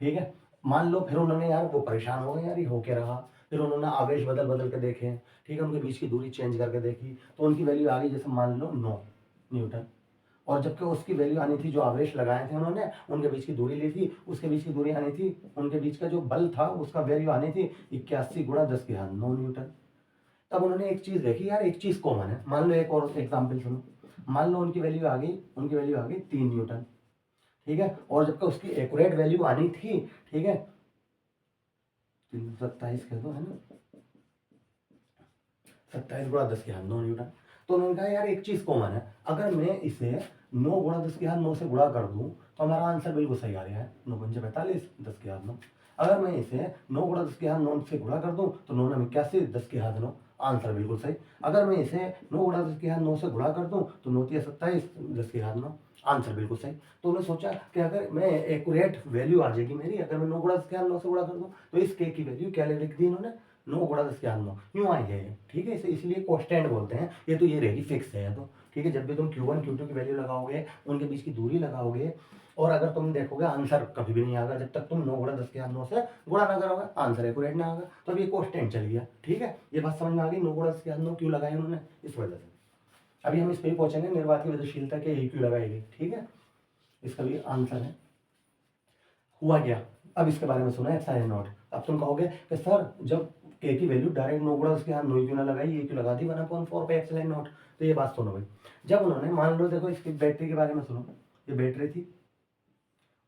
ठीक है, मान लो फिर उन्होंने यार वो परेशान हो गए यार ये हो क्या रहा, फिर उन्होंने आवेश बदल बदल के देखे। ठीक है, उनके बीच की दूरी चेंज करके देखी तो उनकी वैल्यू आ गई जैसे मान लो 9 न्यूटन। और जबकि उसकी वैल्यू आनी थी, जो आवेश लगाए थे उन्होंने, उनके बीच की दूरी ली थी, उसके बीच की दूरी आनी थी, उनके बीच का जो बल था उसका वैल्यू आनी थी 81 गुणा 10 की घात 9 न्यूटन। तब उन्होंने एक चीज देखी यार, एक चीज कॉमन है। मान लो एक और एग्जाम्पल सुनो, मान लो उनकी वैल्यू आ गई, 3 न्यूटन। ठीक है, और जबकि उसकी एक्यूरेट वैल्यू आनी थी, ठीक है, 327 कह दो, है ना, 27 गुणा 10 की घात 9 न्यूटन। तो उन्होंने कहा यार एक चीज कॉमन है, अगर मैं इसे 9 गुणा 10 की घात 9 से गुणा कर दूं तो हमारा आंसर बिल्कुल सही आ रहा है, 9 पंजे 45, 10 की घात 9। अगर मैं इसे 9 गुणा 10 की घात 9 से गुणा कर दूं तो 9 9 81, 10 की घात 9, आंसर बिल्कुल सही। अगर मैं इसे 9 गुणा 10 की घात 9 से गुणा कर दूं तो 9 3 27, 10 की घात 9, आंसर बिल्कुल सही। तो उन्होंने सोचा कि अगर मैं एक्यूरेट वैल्यू आ जाएगी मेरी, अगर मैं 9 गुणा 10 की घात 9 से गुणा कर दूं तो इस के की वैल्यू क्या लिख दी इन्होंने, 9 गुणा 10 की घात 9 यूं आई है। ठीक है, इसे इसलिए कांस्टेंट बोलते हैं, ये तो ये रहेगी फिक्स है तो। ठीक है। जब भी तुम Q1 Q2 की वैल्यू लगाओगे, उनके बीच की दूरी लगाओगे, और अगर तुम देखोगे आंसर कभी भी नहीं आएगा जब तक तुम 9 गुणा 10 के 9 से गुणा ना करोगे, आंसर एक्यूरेट ना आएगा। तो अब ये कोष्टेंट चल गया, ठीक है। ये बात समझ में आ गई, 9 गुणा 10 के 9 क्यों लगाए उन्होंने, इस वजह से। अभी हम इस पर ही पहुंचेंगे, निर्वात की विद्युतशीलता के क्यों लगाएगी, ठीक है। इसका भी आंसर है। हुआ क्या, अब इसके बारे में सुना है एप्सिलॉन नॉट। अब तुम कहोगे कि सर जब के की वैल्यू डायरेक्ट 9 गुणा उसके यहाँ 9 क्यों ना लगाई, ये क्यों लगा दी 1/4 पे एप्सिलॉन नॉट। तो ये बात सुनो भाई, जब उन्होंने मान लो, देखो इसकी बैटरी के बारे में सुनो, ये बैटरी थी,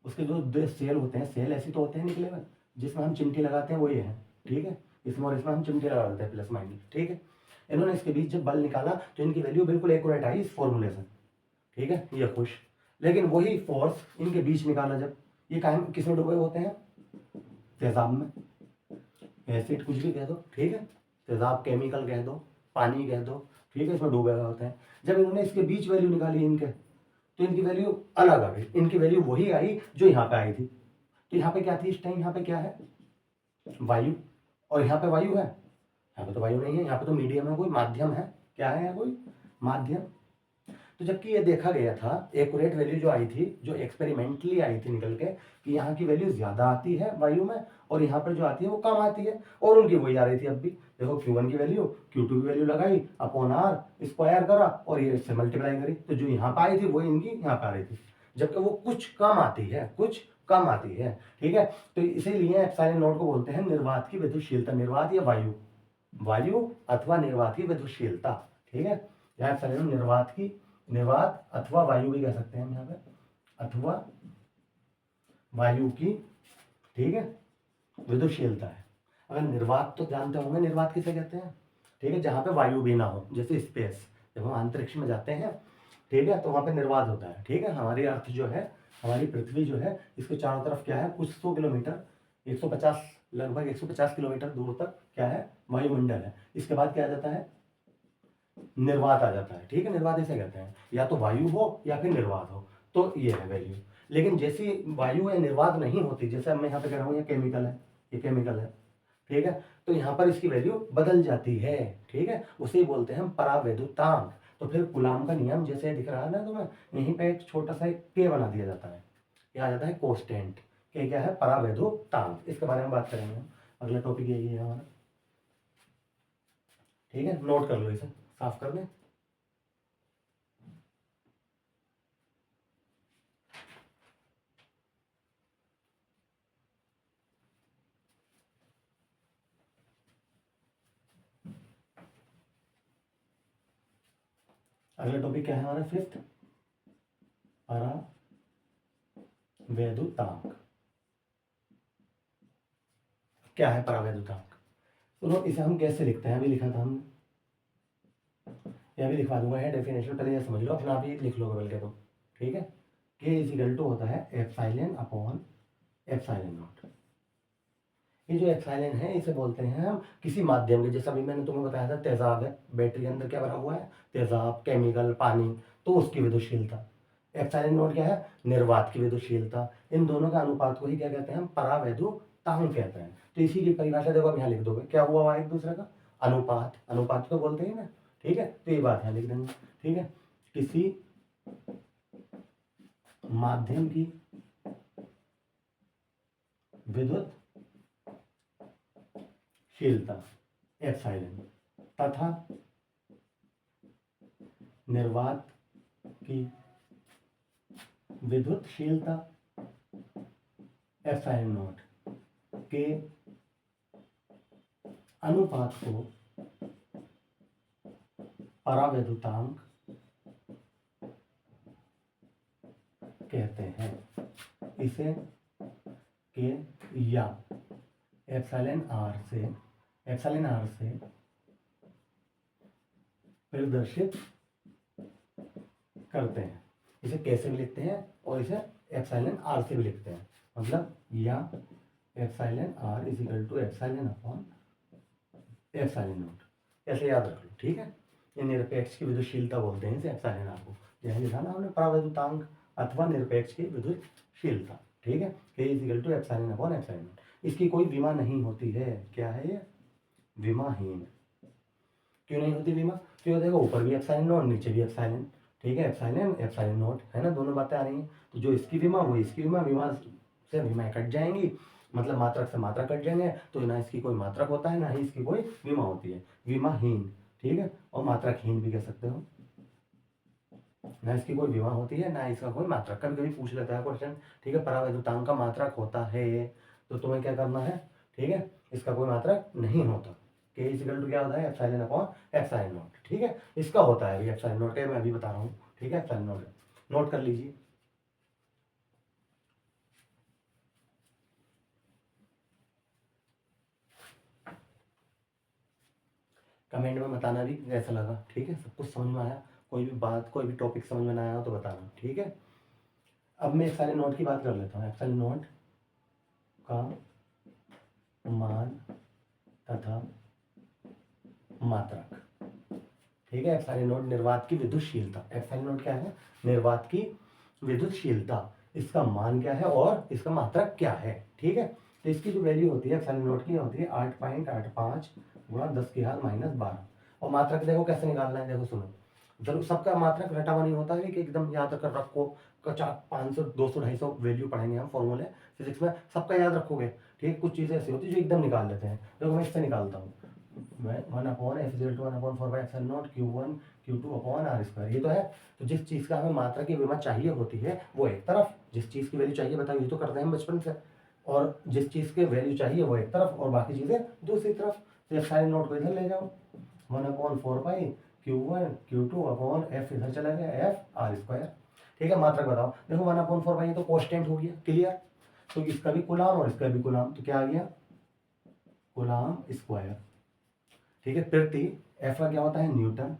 उसके जो दो सेल होते हैं, सेल ऐसी तो होते हैं निकले हुए जिसमें हम चिमटी लगाते हैं, वो ये है, ठीक है। इसमें और इसमें हम चिमटी लगा देते हैं प्लस माइनस, ठीक है। इन्होंने इसके बीच जब बल निकाला तो इनकी वैल्यू बिल्कुल एक्यूरेट आई इस फॉर्मूले से, ठीक है। ये खुश, लेकिन वही फोर्स इनके बीच निकाला जब, ये कायम किसमें डूबे होते हैं, तेजाब में, एसिड कुछ भी कह दो, ठीक है। तेजाब केमिकल कह दो, पानी कह दो, ठीक है, इसमें डूबे हुए होते हैं। जब इन्होंने इसके बीच वैल्यू निकाली इनके, तो इनकी वैल्यू अलग आ गई, इनकी वैल्यू वही आई जो यहाँ पे आई थी। तो यहाँ पे क्या थी इस टाइम, यहाँ पे क्या है, वायु, और यहाँ पे वायु है, यहाँ पे तो वायु नहीं है, यहाँ पे तो मीडियम है, कोई माध्यम है, क्या है कोई माध्यम। तो जबकि ये देखा गया था एक्यूरेट वैल्यू जो आई थी, जो एक्सपेरिमेंटली आई थी निकल के, कि यहाँ की वैल्यू ज्यादा आती है वायु में, और यहाँ पर जो आती है वो कम आती है, और उनकी वही आ रही थी। अब भी देखो Q1 की वैल्यू Q2 की वैल्यू लगाई अपॉन R स्क्वायर करा और ये इससे मल्टीप्लाई करी, तो जो यहाँ पे आई थी वो इनकी यहाँ पे आ रही थी, जबकि वो कुछ कम आती है, कुछ कम आती है, ठीक है। तो इसीलिए एप्सिलॉन नॉट को बोलते हैं निर्वात की विद्युतशीलता, निर्वात या वायु, वायु अथवा निर्वात की विद्युतशीलता, ठीक है। यहाँ एप्सिलॉन निर्वात की, निर्वात अथवा वायु भी कह सकते हैं यहाँ पे, अथवा वायु की, ठीक है, विद्युतशीलता है। अगर निर्वात तो जानते होंगे, निर्वात किसे कहते हैं, ठीक है, जहाँ पे वायु भी ना हो, जैसे स्पेस, जब हम अंतरिक्ष में जाते हैं, ठीक है, तो वहाँ पे निर्वात होता है, ठीक है। हमारी अर्थ जो है, हमारी पृथ्वी जो है, इसके चारों तरफ क्या है, कुछ 100 किलोमीटर, 150, लगभग 150 किलोमीटर दूर तक क्या है, वायुमंडल है। इसके बाद क्या आ जाता है, निर्वात आ जाता है, ठीक है। निर्वात इसे कहते हैं, या तो वायु हो या फिर निर्वात हो, तो ये है वैल्यू। लेकिन जैसी वायु या निर्वात नहीं होती, जैसे मैं यहाँ पे कह रहा हूँ ये केमिकल है, ये केमिकल है, ठीक है, तो यहाँ पर इसकी वैल्यू बदल जाती है, ठीक है। उसे बोलते हैं हम परावैद्युतांक। तो फिर कूलाम का नियम जैसे दिख रहा है ना तुम्हें, यहीं पे एक छोटा सा एक के बना दिया जाता है, ये आ जाता है कोस्टेंट। के क्या है, परावैद्युतांक। इसके बारे में बात करेंगे, अगला टॉपिक यही है हमारा, ठीक है। नोट कर लो, इसे साफ कर दें। अगला टॉपिक क्या है हमारा, फिफ्थ, परावैद्युतांक। क्या है परावैद्युतांक, सुनो, इसे हम कैसे लिखते हैं, अभी लिखा था हमने, ये भी लिखवा दूंगा, है डेफिनेशन, पहले ये समझ लो, अपना आप ही लिख लोगे बल्कि तो, ठीक है। के इज इक्वल टू होता है एप्सिलॉन अपॉन एप्सिलॉन नॉट। ये जो एप्सिलॉन है इसे बोलते हैं हम किसी माध्यम के, जैसा अभी मैंने तुम्हें बताया था तेजाब है, बैटरी के अंदर क्या भरा हुआ है, तेजाब, केमिकल, पानी, तो उसकी विद्युतशीलता। एप्सिलॉन नॉट क्या है, निर्वात की विद्युतशीलता। इन दोनों का अनुपात को ही क्या कहते हैं, हम परावैद्युतांक कहते हैं। तो इसी की परिभाषा देखो, अब यहाँ लिख दोगे, क्या हुआ एक दूसरे का अनुपात, अनुपात तो बोलते ही ना, ठीक है। तो ये बात यहाँ लिख देंगे, ठीक है। किसी माध्यम की विद्युतशीलता एप्सिलॉन तथा निर्वात की विद्युतशीलता एप्सिलॉन नॉट के अनुपात को परावैद्युतांक कहते हैं। इसे के या एप्सिलॉन आर से प्रदर्शित करते हैं। इसे कैसे भी लिखते हैं और इसे एप्सिलॉन आर से भी लिखते हैं, मतलब या epsilon r is equal to epsilon upon epsilon naught, ऐसे याद रख लो, ठीक है। ये निरपेक्ष की विद्युतशीलता बोलते हैं इसे, एप्सिलॉन आर को, जैसे लिखा ना हमने परावैद्युतांक अथवा निरपेक्ष की विद्युतशीलता, ठीक है। K is equal to epsilon upon epsilon naught. इसकी कोई विमा नहीं होती है, क्या है ये, विमाहीन। क्यों नहीं होती विमा, क्यों, देखो ऊपर भी एप्सिलॉन और नीचे भी एप्सिलॉन, ठीक है, एप्सिलॉन एप्सिलॉन नॉट है ना, दोनों बातें आ रही हैं। तो जो इसकी विमा वो इसकी विमा, विमा से विमाएं कट जाएंगी, मतलब मात्रक से मात्रक कट जाएंगे, तो ना इसकी कोई मात्रक होता है ना ही इसकी कोई विमा होती है, विमाहीन। ठीक है, और मात्रकहीन भी कह सकते हो, ना इसकी कोई विमा होती है ना इसका कोई मात्रक। कभी कभी पूछ लेता है क्वेश्चन, ठीक है, परावैद्युतांक का मात्रक होता है, तो तुम्हें क्या करना है, ठीक है, इसका कोई मात्रक नहीं होता। के इक्वल टू क्या होता है, एप्सिलॉन अपॉन एप्सिलॉन नॉट। ठीक है, इसका होता है अभी एप्सिलॉन नॉट का मैं अभी बता रहा हूँ। ठीक है, एप्सिलॉन नॉट नोट कर लीजिए। कमेंट में बताना भी कैसा लगा। ठीक है, सब कुछ समझ में आया, कोई भी बात कोई भी टॉपिक समझ में ना आया हो तो बताना। ठीक है, अब मैं एप्सिलॉन नॉट की बात कर लेता हूँ। एप्सिलॉन नॉट का मान तथा मात्रक। ठीक है, एप्सिलॉन नॉट निर्वात की विद्युतशीलता। एप्सिलॉन नॉट क्या है, निर्वात की विद्युतशीलता, इसका मान क्या है और इसका मात्रक क्या है। ठीक है, तो इसकी जो वैल्यू होती है एप्सिलॉन नॉट की होती है 8.85 गुणा 10⁻12। और मात्रक देखो कैसे निकालना है, देखो सुनो, जरूर सबका मात्रक रटा हुआ नहीं होता है कि एकदम याद कर रखो, 500 200 250 वैल्यू पढ़ेंगे हम फॉर्मूले फिजिक्स में, सबका याद रखोगे। ठीक, कुछ चीज़ें ऐसी होती है जो एकदम निकाल लेते हैं। देखो मैं इससे निकालता हूँ, 1/f=1/4 Q1 Q2 upon are square, ये तो है। तो जिस चीज़ का हमें मात्रा की विमा चाहिए होती है वो एक तरफ, जिस चीज़ की वैल्यू चाहिए बताओ, ये तो करते हैं हम बचपन से, और जिस चीज़ की वैल्यू चाहिए वो एक तरफ और बाकी चीज़ें दूसरी तरफ। तो एप्सिलॉन नॉट को इधर ले जाओ, 1/4 Q1 Q2 अपॉन एफ इधर चला गया, एफ आर स्क्वायर। ठीक है, मात्रक बताओ, देखो 1/4 तो कॉन्स्टेंट हो गया, क्लियर। तो इसका भी गुलाम और इसका भी गुलाम, तो क्या आ गया, गुलाम स्क्वायर। ठीक है, प्रति एफ का क्या होता है, न्यूटन,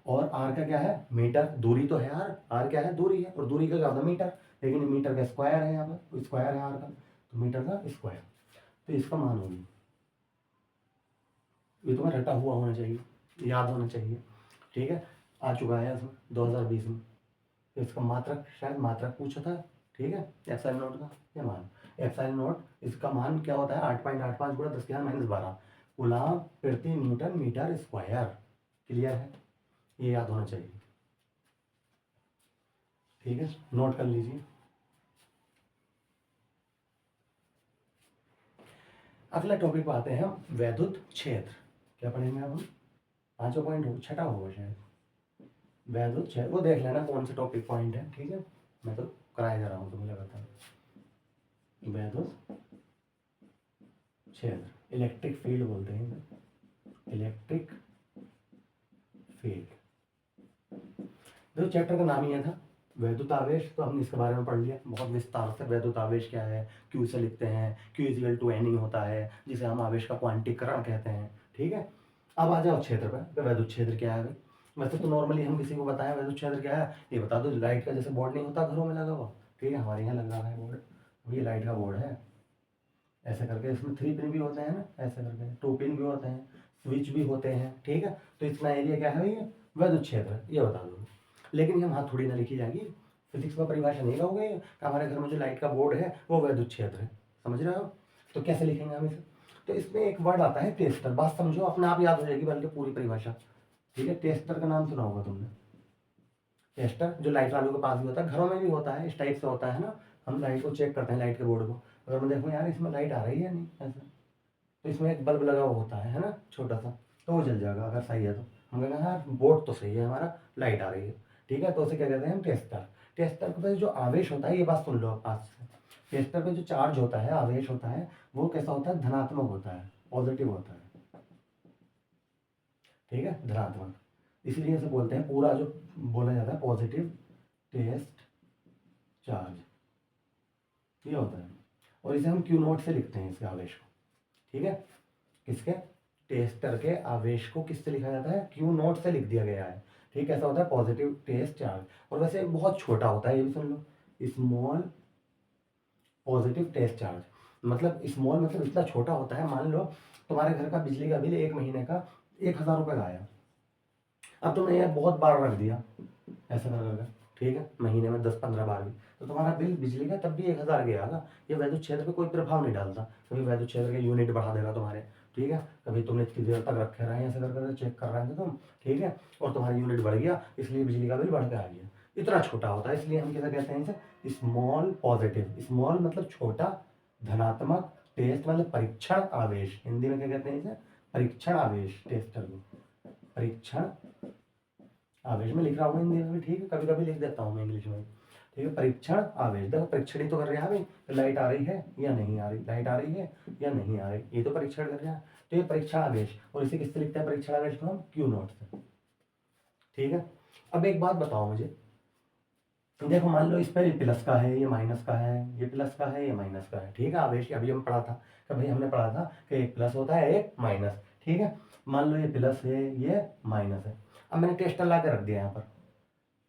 और आर का क्या है, मीटर। दूरी तो है आर क्या है, दूरी है, और दूरी का क्या होता है, मीटर, लेकिन मीटर का स्क्वायर है यहाँ पर, तो स्क्वायर है आर का, तो मीटर का स्क्वायर। तो इसका मान होगी, ये तुम्हें रटा हुआ होना चाहिए, याद होना चाहिए। ठीक है, आ चुका है इसमें 2020 में। तो इसका मात्रक, शायद मात्रक पूछा था। ठीक है, एप्सिलॉन नॉट का ये मान, एप्सिलॉन नॉट इसका मान क्या होता है, 8.85 गुणा 10⁻12 गुलाम प्रति न्यूटन मीटर स्क्वायर। क्लियर है, ये याद होना चाहिए। ठीक है, नोट कर लीजिए। अगला टॉपिक पे आते हैं हम, वैद्युत क्षेत्र। क्या पढ़ेंगे अब हम, 5वां पॉइंट हो, छठा होगा शायद, वैद्युत क्षेत्र। वो देख लेना कौन सा टॉपिक पॉइंट है। ठीक है, मैं तो कराया जा रहा हूँ तुम्हें लगातार। वैद्युत क्षेत्र, इलेक्ट्रिक फील्ड बोलते हैं, इलेक्ट्रिक फील्ड। देखो चैप्टर का नाम ही है था वैद्युत आवेश, तो हमने इसके बारे में पढ़ लिया बहुत विस्तार से। वैद्युत आवेश क्या है, क्यू से लिखते हैं, क्यू इक्वल टू एन होता है, जिसे हम आवेश का क्वांटीकरण कहते हैं। ठीक है, अब आ जाओ क्षेत्र पर, वैद्युत क्षेत्र क्या है भाई। वैसे तो नॉर्मली हम किसी को बताएं वैद्युत क्षेत्र क्या है, ये बता दो, लाइट का जैसे बोर्ड नहीं होता घरों में लगा हुआ, ठीक है, हमारे यहाँ लगा है बोर्ड, ये लाइट का बोर्ड है, ऐसे करके इसमें 3 पिन भी होते हैं ना, ऐसे करके 2 पिन भी होते हैं, स्विच भी होते हैं। ठीक है, तो इतना एरिया क्या है ये वैद्युत क्षेत्र, ये बता दो। लेकिन ये वहाँ थोड़ी ना लिखी जाएगी, फिजिक्स में परिभाषा नहीं लगाओगे कि हमारे घर में जो लाइट का बोर्ड है वो वैद्युत क्षेत्र है, समझ रहे हो। तो कैसे लिखेंगे हम इसे, तो इसमें एक वर्ड आता है टेस्टर, बात समझो, अपने आप याद हो जाएगी बल्कि पूरी परिभाषा। ठीक है, टेस्टर का नाम सुना होगा तुमने, टेस्टर जो लाइट वालों के पास भी होता है, घरों में भी होता है, इस टाइप से होता है ना। हम लाइट को चेक करते हैं, लाइट के बोर्ड को, अगर मैं देखूँ यार इसमें लाइट आ रही है नहीं ऐसा, तो इसमें एक बल्ब लगा हुआ होता है ना छोटा सा, तो वो जल जाएगा अगर सही है तो। हम कहेंगे हाँ बोर्ड तो सही है हमारा, लाइट आ रही है। ठीक है, तो उसे क्या कहते हैं हम, टेस्टर। टेस्टर पे जो आवेश होता है, ये बात सुन लो आप से, टेस्टर पे जो चार्ज होता है, आवेश होता है, वो कैसा होता है, धनात्मक होता है, पॉजिटिव होता है। ठीक है, धनात्मक, इसलिए इसे बोलते हैं, पूरा जो बोला जाता है पॉजिटिव टेस्ट चार्ज, ये होता है। और इसे हम क्यू नोट से लिखते हैं इसके आवेश को। ठीक है, किसके, टेस्टर के आवेश को किससे लिखा जाता है, क्यू नोट से लिख दिया गया है। ठीक है, ऐसा होता है पॉजिटिव टेस्ट चार्ज। और वैसे बहुत छोटा होता है, ये भी सुन लो, स्मॉल पॉजिटिव टेस्ट चार्ज, मतलब स्मॉल मतलब इतना छोटा होता है, मान लो तुम्हारे घर का बिजली का बिल 1 महीने का 1000 रुपये का आया, अब तुमने ये बहुत बार रख दिया ऐसा कर, ठीक है, महीने में 10-15 बार भी, तो तुम्हारा बिल बिजली का तब भी 1000 के आएगा। ये वैद्युत क्षेत्र पे कोई प्रभाव नहीं डालता, क्योंकि वैद्युत क्षेत्र के यूनिट बढ़ा देगा तुम्हारे, ठीक है, कभी तुमने इतनी देर तक रखे रहे ऐसे कर चेक कर रहे थे तुम, ठीक है, और तुम्हारी यूनिट बढ़ गया इसलिए बिजली का बिल बढ़ के आ गया। इतना छोटा होता है इसलिए हम क्या कहते हैं इसे, स्मॉल पॉजिटिव। स्मॉल मतलब छोटा, धनात्मक, टेस्ट मतलब परीक्षण आवेश, हिंदी में क्या कहते हैं इसे, परीक्षण आवेश, टेस्टर को परीक्षण आवेश में लिख रहा हूँ हिंदी में भी, ठीक है, कभी कभी लिख देता हूँ मैं इंग्लिश में, ठीक है। परीक्षण आवेश, देखो परीक्षण ही तो कर रहे हैं भाई, लाइट आ रही है या नहीं आ रही, लाइट आ रही है या नहीं आ रही, ये तो परीक्षण कर रहे हैं। तो ये परीक्षण आवेश, और इसे किससे लिखते हैं परीक्षण आवेश को हम, क्यू नॉट से, ठीक है। अब एक बात बताओ मुझे, देखो मान लो इस पर ये प्लस का है, ये माइनस का है, ये प्लस का है, ये माइनस का है, ठीक है। आवेश अभी हम पढ़ा था, कभी हमने पढ़ा था कि एक प्लस होता है एक माइनस, ठीक है। मान लो ये प्लस है ये माइनस है, अब मैंने टेस्टर ला के रख दिया यहाँ पर,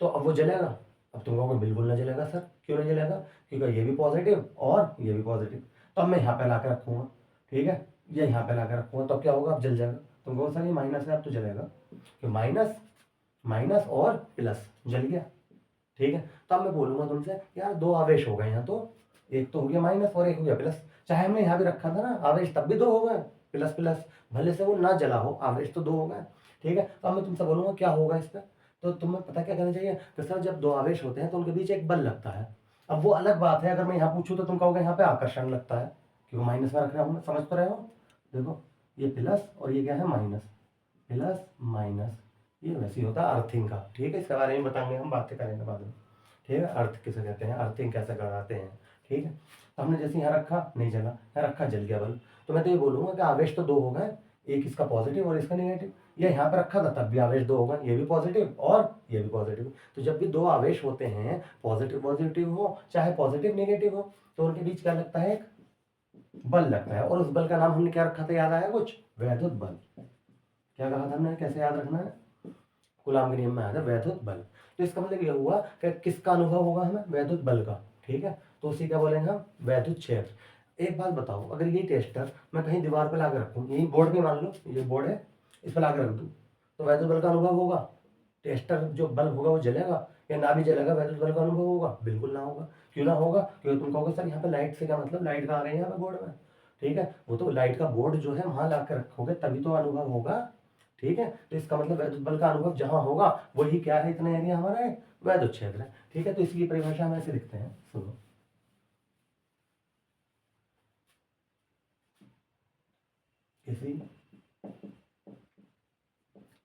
तो अब वो जलेगा। अब तुम कहोगे बिल्कुल ना जलेगा सर, क्यों नहीं जलेगा, क्योंकि ये भी पॉजिटिव और ये भी पॉजिटिव। तो अब मैं यहाँ पे ला के रखूँगा, ठीक है, ये यहाँ पे ला के रखूँगा, तो अब क्या होगा, अब जल जाएगा। तुम कहोगे सर ये माइनस है, अब तो जलेगा, कि माइनस माइनस और प्लस जल गया, ठीक है। तो अब मैं बोलूँगा तुमसे यार दो आवेश हो गए यहाँ, तो एक तो हो गया माइनस और एक हो गया प्लस, चाहे हमने यहाँ भी रखा था ना आवेश, तब भी दो हो गए, प्लस प्लस, भले से वो ना जला हो, आवेश तो दो हो गए, ठीक है। तो अब मैं तुमसे बोलूँगा क्या होगा इसका, तो तुम्हें पता क्या करना चाहिए कि सर जब दो आवेश होते हैं तो उनके बीच एक बल लगता है। अब वो अलग बात है, अगर मैं यहाँ पूछूँ तो तुम कहोगे यहाँ पे आकर्षण लगता है, क्योंकि माइनस में रख रहा हूँ मैं, समझ तो रहे हो। देखो ये प्लस और ये क्या है माइनस, प्लस माइनस, ये वैसे ही होता है अर्थिंग का, ठीक है। इसके बारे में बताएंगे, हम बातें करेंगे बाद में, ठीक है। अर्थ किसे कहते हैं, अर्थिंग कैसे कराते हैं, ठीक है। तो हमने जैसे यहाँ रखा नहीं जला, यहाँ रखा जल गया बल्ब, तो मैं तो ये बोलूँगा कि आवेश तो दो हो गए, एक इसका पॉजिटिव और इसका निगेटिव। या यहाँ पर रखा था तब भी आवेश दो होगा, ये भी पॉजिटिव और ये भी पॉजिटिव। तो जब भी दो आवेश होते हैं, पॉजिटिव पॉजिटिव हो चाहे पॉजिटिव नेगेटिव हो, तो उनके बीच क्या लगता है, एक बल लगता है, और उस बल का नाम हमने क्या रखा था, याद आया कुछ, वैद्युत बल। क्या कहा था हमने, कैसे याद रखना है, कूलाम के नियम में आया था वैद्युत बल। तो इसका मतलब ये हुआ कि किसका अनुभव होगा हमें, वैद्युत बल का, ठीक है। तो उसी क्या बोलेंगे हम, वैद्युत क्षेत्र। एक बात बताओ, अगर ये टेस्टर मैं कहीं दीवार पर लाकर रखूँ, यही बोर्ड पे मान लो ये बोर्ड है, इस पर लाकर रख दूँ, तो वैद्युत बल का अनुभव होगा, टेस्टर जो बल्ब होगा वो जलेगा या ना भी जलेगा, वैद्युत बल का अनुभव होगा, बिल्कुल ना होगा। क्यों ना होगा, क्योंकि तुम कहोगे सर यहाँ पे लाइट से क्या मतलब, लाइट कहाँ आ रही है यहाँ पे बोर्ड में, ठीक है। वो तो लाइट का बोर्ड जो है वहां ला कर रखोगे तभी तो अनुभव होगा, ठीक है। तो इसका मतलब वैद्युत बल का अनुभव जहां होगा वही क्या है, इतना एरिया हमारा है, वैद्युत क्षेत्र है, ठीक है। तो इसकी परिभाषा हम ऐसे लिखते हैं, सुनो, किसी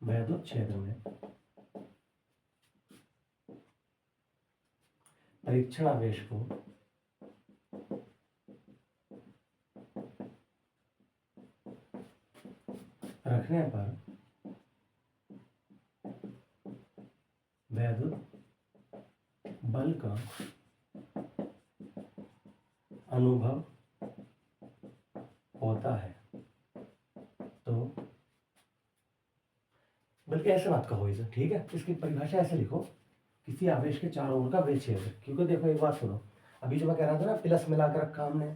वैद्युत क्षेत्र में परीक्षण आवेश को रखने पर वैद्युत बल का अनुभव होता है। तो बल्कि ऐसे मत कहो इसे, ठीक है। इसकी परिभाषा ऐसे लिखो, किसी आवेश के चारों ओर का वे क्षेत्र। क्योंकि देखो एक बात सुनो, अभी जो मैं कह रहा था ना, प्लस मिला के रखा हमने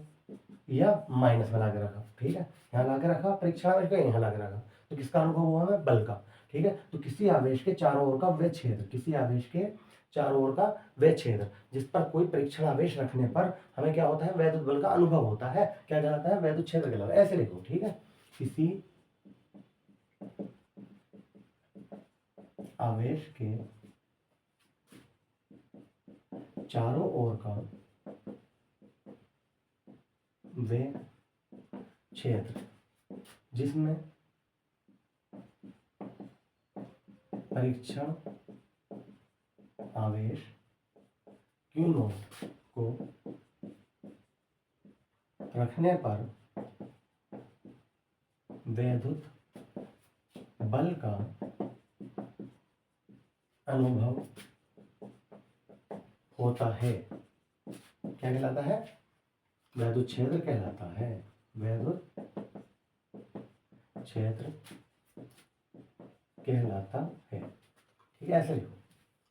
या माइनस में ला के रखा, ठीक है, यहाँ ला के रखा परीक्षण आवेश का, यहाँ ला के रखा, तो किसका अनुभव हुआ हमें, बल का, ठीक है। तो किसी आवेश के चारों ओर का वे क्षेत्र, किसी आवेश के चारों ओर का वे क्षेत्र जिस पर कोई परीक्षण आवेश रखने पर हमें क्या होता है, वैद्युत बल का अनुभव होता है, क्या कहलाता है, वैद्युत क्षेत्र कहलाता है। ऐसे लिखो, ठीक है, किसी आवेश के चारों ओर का वे क्षेत्र जिसमें परीक्षण आवेश Q नॉट को रखने पर वैद्युत बल का अनुभव होता है, क्या कहलाता है, वैद्युत क्षेत्र कहलाता है, वैद्युत क्षेत्र कहलाता है, ठीक है। ऐसे लिखो,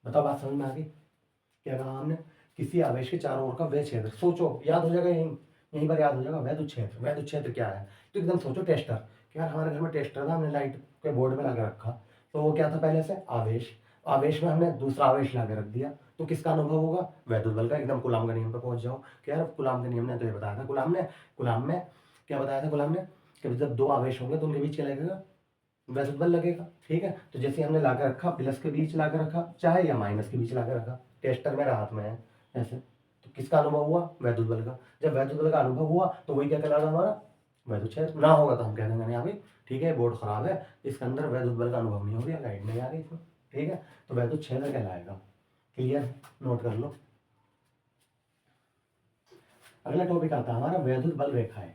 बताओ बात समझ में आ गई, क्या कहा हमने, किसी आवेश के चारों ओर का वह क्षेत्र, सोचो याद हो जाएगा, यहीं पर याद हो जाएगा, वैद्युत क्षेत्र। वैद्युत क्षेत्र क्या है, तो एकदम सोचो टेस्टर, क्या हमारे घर में टेस्टर था, हमने लाइट के बोर्ड में लगा रखा, तो वो क्या था पहले से आवेश, आवेश में हमने दूसरा आवेश ला के रख दिया, तो किसका अनुभव होगा, वैद्युत बल का। एकदम कूलाम के नियम पर पहुंच जाओ, क्या यार कूलाम के नियम ने तो ये बताया था, कूलाम में क्या बताया था, कूलाम ने कि जब दो आवेश होंगे तो उनके बीच क्या लगेगा, वैद्युत बल लगेगा। ठीक है, तो जैसे हमने ला के रखा, प्लस के बीच ला के रखा चाहे या माइनस के बीच ला के रखा, टेस्टर मेरे हाथ में है ऐसे, तो किसका अनुभव हुआ, वैद्युत बल का। जब वैद्युत बल का अनुभव हुआ तो वही क्या कहलाएगा हमारा, वैद्युत क्षेत्र। ना होगा तो हम कह देंगे यहाँ भी ठीक है बोर्ड खराब है, इसके अंदर वैद्युत बल का अनुभव नहीं हो रहा, लाइट नहीं आ रही इसमें। ठीक है, तो वैद्युत क्षेत्र कहलाएगा। क्लियर, नोट कर लो। अगला टॉपिक आता है हमारा वैद्युत बल रेखाएं।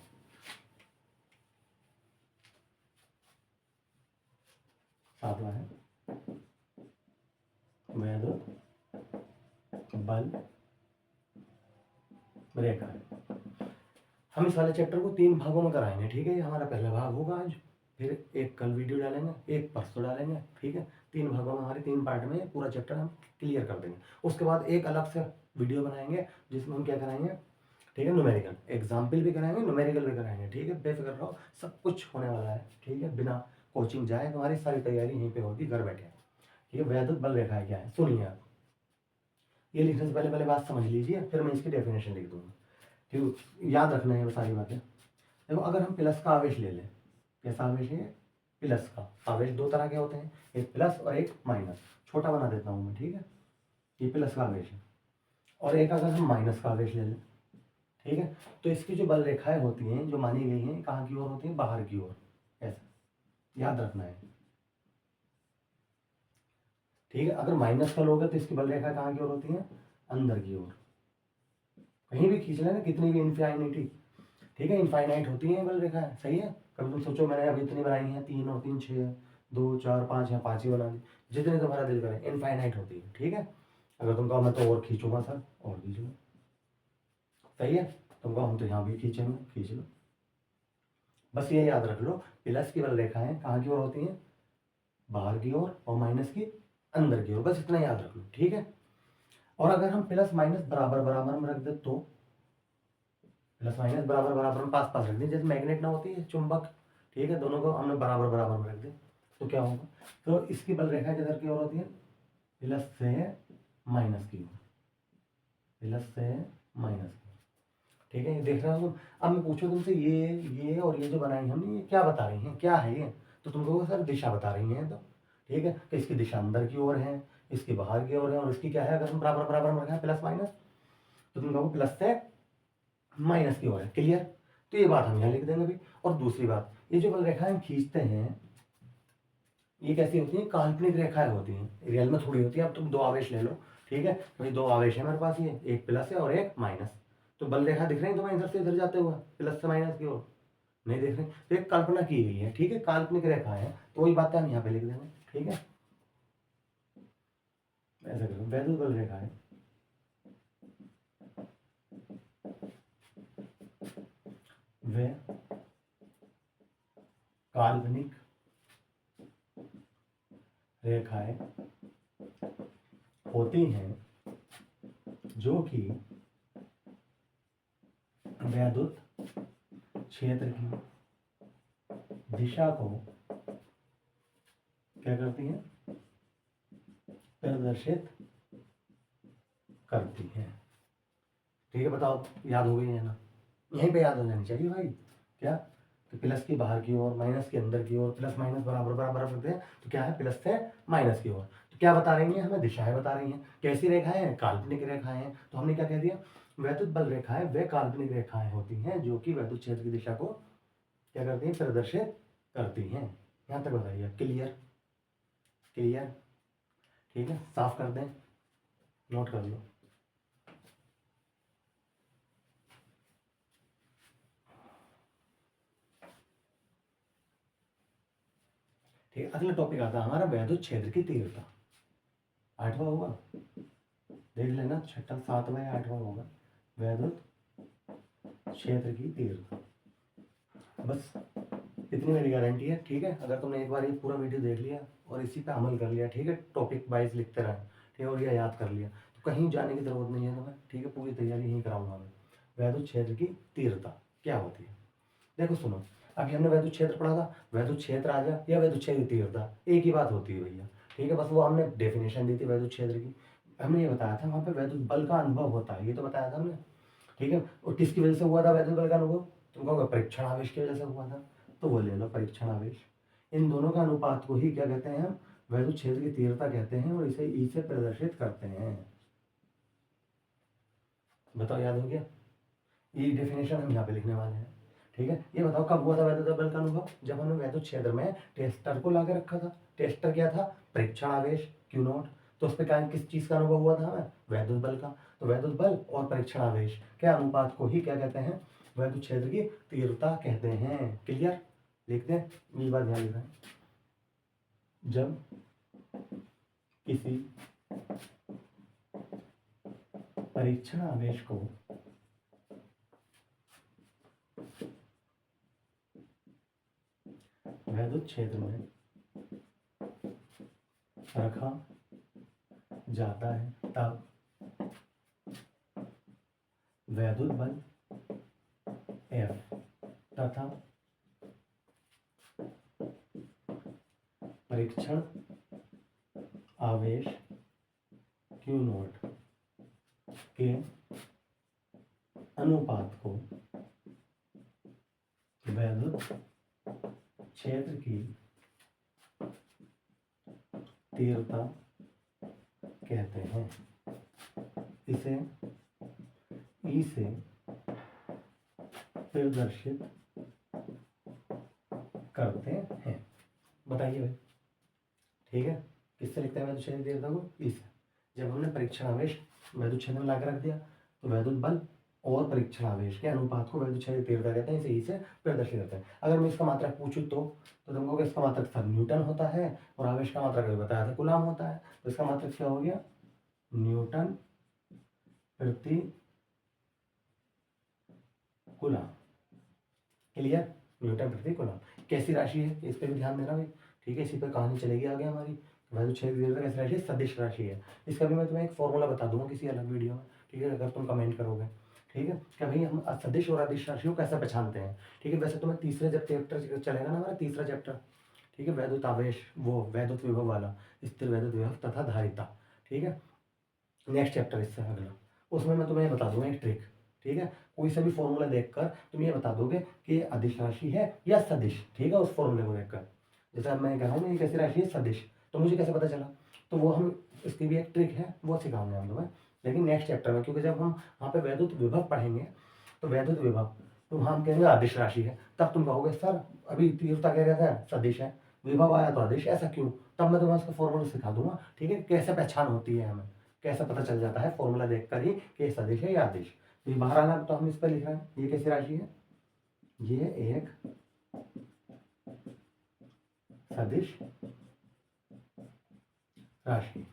सातवां है वैद्युत बल रेखा है। हम इस वाले चैप्टर को 3 भागों में कराएंगे। ठीक है, ये हमारा पहला भाग होगा आज, फिर एक कल वीडियो डालेंगे, एक परसों डालेंगे। ठीक है, 3 भागों में, हमारे 3 पार्ट में पूरा चैप्टर हम क्लियर कर देंगे। उसके बाद एक अलग से वीडियो बनाएंगे जिसमें हम क्या कराएंगे, ठीक है, न्यूमेरिकल एग्जाम्पल भी कराएंगे, न्यूमेरिकल भी कराएंगे। ठीक है, बेफिक्र रहो, सब कुछ होने वाला है। ठीक है, बिना कोचिंग जाए तुम्हारी सारी तैयारी यहीं पे होगी घर बैठे। ठीक है, वैद्युत बल रेखा क्या है सुनिए आप। ये लिखने से पहले पहले बात समझ लीजिए, फिर मैं इसकी डेफिनेशन लिख दूंगा। ठीक, याद रखना है वो सारी बातें। देखो, अगर हम प्लस का आवेश ले लें, कैसा आवेश है, प्लस का आवेश 2 तरह के होते हैं, एक प्लस और एक माइनस। छोटा बना देता हूँ मैं, ठीक है, ये प्लस का आवेश है। और एक अगर हम माइनस का आवेश ले लें, ठीक है, तो इसकी जो बल रेखाएं होती हैं जो मानी गई हैं, कहाँ की ओर होती हैं, बाहर की ओर, ऐसा याद रखना है। ठीक है, अगर माइनस का लोगे तो इसकी बल रेखा कहाँ की ओर होती है, अंदर की ओर। कहीं भी खींच लेना, कितनी भी इनफाइनिटी, ठीक है, इनफाइनाइट होती है बल रेखा है, सही है। कभी तुम सोचो मैंने अभी इतनी बनाई है, 3 और 3 6, 2 4 5 या 5 ही बना दी, जितने तुम्हारा दिल करे, इनफाइनाइट होती है। ठीक है, अगर तुम कहो मैं तो और खींचूंगा सर, और खींचूंगा, सही है। तुम कहो हम तो यहाँ भी खींचेंगे, खींच लो। बस ये याद रख लो, प्लस की बल रेखाएं कहाँ की ओर होती हैं, बाहर की ओर, और माइनस की अंदर की ओर, बस इतना याद रख लो। ठीक है, और अगर हम प्लस माइनस बराबर बराबर में रख दे तो, प्लस माइनस बराबर बराबर में पास पास रख दें, जैसे मैग्नेट ना होती है चुंबक। ठीक है, दोनों को हमने बराबर बराबर में रख दें तो क्या होगा, तो इसकी बल रेखा किधर की ओर होती है, प्लस से माइनस की ओर, प्लस से माइनस की ओर। ठीक है, ये देख रहे हो तुम। अब मैं पूछूं तुमसे, ये और ये जो बनाई हमने, ये क्या बता रही हैं, क्या है ये, तो तुम कहोगे सर दिशा बता रही हैं। तो ठीक है, तो इसकी दिशा अंदर की ओर है, इसकी बाहर की ओर है, और इसकी क्या है, अगर हम बराबर बराबर में रखें प्लस माइनस, तो तुम कहोगे प्लस से माइनस की ओर है। क्लियर, तो ये बात हम यहाँ लिख देंगे अभी। और दूसरी बात, ये जो बल रेखाएं हम खींचते हैं, ये कैसी होती हैं, काल्पनिक रेखाएं होती हैं, रियल में थोड़ी होती है। अब तुम 2 आवेश ले लो, ठीक है, भाई 2 आवेश है मेरे पास, ये एक प्लस है और एक माइनस, तो बल रेखा दिख रही है तुम्हें इधर से इधर जाते हुए, प्लस से माइनस की ओर, नहीं देख रहे, तो एक कल्पना की गई है। ठीक है, काल्पनिक रेखा है, तो वही बातें हम यहाँ पे लिख देंगे। ठीक है, ऐसा करो, वैद्युत बल रेखा है, वे काल्पनिक रेखाएं होती हैं जो कि वैद्युत क्षेत्र की दिशा को क्या करती हैं, प्रदर्शित करती हैं। ठीक है, बताओ याद हो गई है ना, यहीं पे याद हो जानी चाहिए भाई। क्या, तो प्लस की बाहर की ओर, माइनस की अंदर की ओर, प्लस माइनस बराबर बराबर रखते हैं, तो क्या है, प्लस से माइनस की ओर। तो क्या बता रही हैं, हमें दिशाएं बता रही हैं। कैसी रेखाएं हैं, काल्पनिक रेखाएं हैं। तो हमने क्या कह दिया, वैद्युत बल रेखाएं वे काल्पनिक रेखाएं होती हैं जो कि वैद्युत क्षेत्र की दिशा को क्या करती हैं, प्रदर्शित करती हैं। यहाँ तक बताइए, क्लियर, क्लियर। ठीक है, साफ कर दें, नोट कर लो। ठीक है, अगला टॉपिक आता है हमारा वैद्युत क्षेत्र की तीव्रता। 8वां होगा, देख लेना, 6वां 7वां या 8वां होगा, वैद्युत क्षेत्र की तीव्रता। बस इतनी मेरी गारंटी है। ठीक है, अगर तुमने एक बार ये पूरा वीडियो देख लिया और इसी पे अमल कर लिया, ठीक है, टॉपिक वाइज लिखते रहे, ठीक है, और ये याद कर लिया, तो कहीं जाने की जरूरत नहीं है तुम्हें। ठीक है, पूरी तैयारी यहीं कराऊंगा मैं। वैद्युत क्षेत्र की तीव्रता क्या होती है, देखो सुनो, अभी हमने वैद्युत क्षेत्र पढ़ा था, वैद्युत क्षेत्र आ गया या वैद्युत क्षेत्र की तीव्रता एक ही बात होती है भैया। ठीक है, बस वो हमने डेफिनेशन दी थी वैद्युत क्षेत्र की, हमने ये बताया था वहाँ पे वैद्युत बल का अनुभव होता है, ये तो बताया था हमने। ठीक है, और किसकी वजह से हुआ था वैद्युत बल का अनुभव, तुम कहोगे परीक्षण आवेश की वजह से हुआ था। तो वो ले लो परीक्षण आवेश। इन दोनों का अनुपात को ही क्या कहते हैं हम, वैद्युत क्षेत्र की तीव्रता कहते हैं और इसे ई से प्रदर्शित करते हैं। बताओ याद हो गया? ये डेफिनेशन हम यहाँ पे लिखने वाले हैं। ठीक है, ये बताओ कब हुआ था वैद्युत बल का अनुभव? जब हमने वैद्युत क्षेत्र में टेस्टर को लाके रखा था। टेस्टर क्या था? परीक्षण आवेश क्यू नॉट। तो उस पर क्या किस चीज का अनुभव हुआ था हमें? वैद्युत बल का। तो वैद्युत बल और परीक्षण आवेश के अनुपात को ही क्या कहते हैं? वैद्युत क्षेत्र की तीव्रता कहते हैं। क्लियर? लिख दें, ये बात ध्यान रखें। जब किसी परीक्षण आवेश को वैद्युत क्षेत्र में रखा जाता है तब वैद्युत बल F तथा परीक्षण आवेश Q नॉट के अनुपात को वैद्युत क्षेत्र की तीव्रता कहते हैं। इसे ई से प्रदर्शित करते हैं। बताइए भाई, ठीक है? किससे लिखते हैं वैद्युत क्षेत्र की तीव्रता को? ई से। जब हमने परीक्षण आवेश वैद्युत क्षेत्र में लाकर रख दिया तो वैद्युत बल और परीक्षण आवेश के अनुपात को वैद्युत क्षेत्र की तीव्रता कहते हैं। इसे ई से प्रदर्शित करते हैं। अगर मैं इसका मात्रक पूछूं तो तुमको इसका मात्रक सर न्यूटन होता है और आवेश का मात्रक अभी बताया था कूलाम होता है। तो इसका मात्रक क्या हो गया? न्यूटन प्रति कूलाम। क्लियर? न्यूटन प्रति कूलाम कैसी राशि है, इस पर भी ध्यान देना भाई। ठीक है, इसी पर कहानी चलेगी आगे हमारी। वैद्युत क्षेत्र की तीव्रता कैसी राशि है? सदिश राशि है। इसका भी मैं तुम्हें एक फॉर्मूला बता दूंगा किसी अलग वीडियो में। ठीक है, अगर तुम कमेंट करोगे। ठीक है, क्या भाई हम सदिश और अदिश राशियों को कैसे पहचानते हैं? ठीक है, वैसे तुम्हें तीसरे जब चैप्टर चलेगा ना हमारा तीसरा चैप्टर, ठीक है, वैद्युत आवेश, वो वैद्युत विभव वाला, स्थिर वैद्युत विभव तथा धारिता। ठीक है, नेक्स्ट चैप्टर इससे अगला, उसमें मैं तुम्हें बता दूंगा एक ट्रिक। ठीक है, कोई सा भी फॉर्मूला देखकर तुम ये बता दोगे कि ये अदिश राशि है या सदिश। ठीक है, उस फॉर्मूले को देखकर, जैसे अब मैं कह रहा हूँ ये कैसी राशि है? सदिश। तो मुझे कैसे पता चला? तो वो हम, इसकी भी एक ट्रिक है, वो सिखाऊंगे हम तुम्हें, लेकिन नेक्स्ट चैप्टर में। क्योंकि जब हम वहाँ पे वैद्युत विभव पढ़ेंगे तो वैद्युत विभव तो वहाँ हम कहेंगे अदिश राशि है, तब तुम कहोगे सर अभी तीव्रता क्या कहता है? सदिश है, विभव आया तो अदिश, ऐसा क्यों? तब मैं तुम्हें उसका फॉर्मूला सिखा दूंगा। ठीक है, कैसे पहचान होती है, हमें कैसा पता चल जाता है फॉर्मूला देखकर ही कि ये सदिश है या अदिश। तो ये बाहर आना, तो हम इस पर लिख रहे हैं ये कैसी राशि है? ये एक सदिश राशि।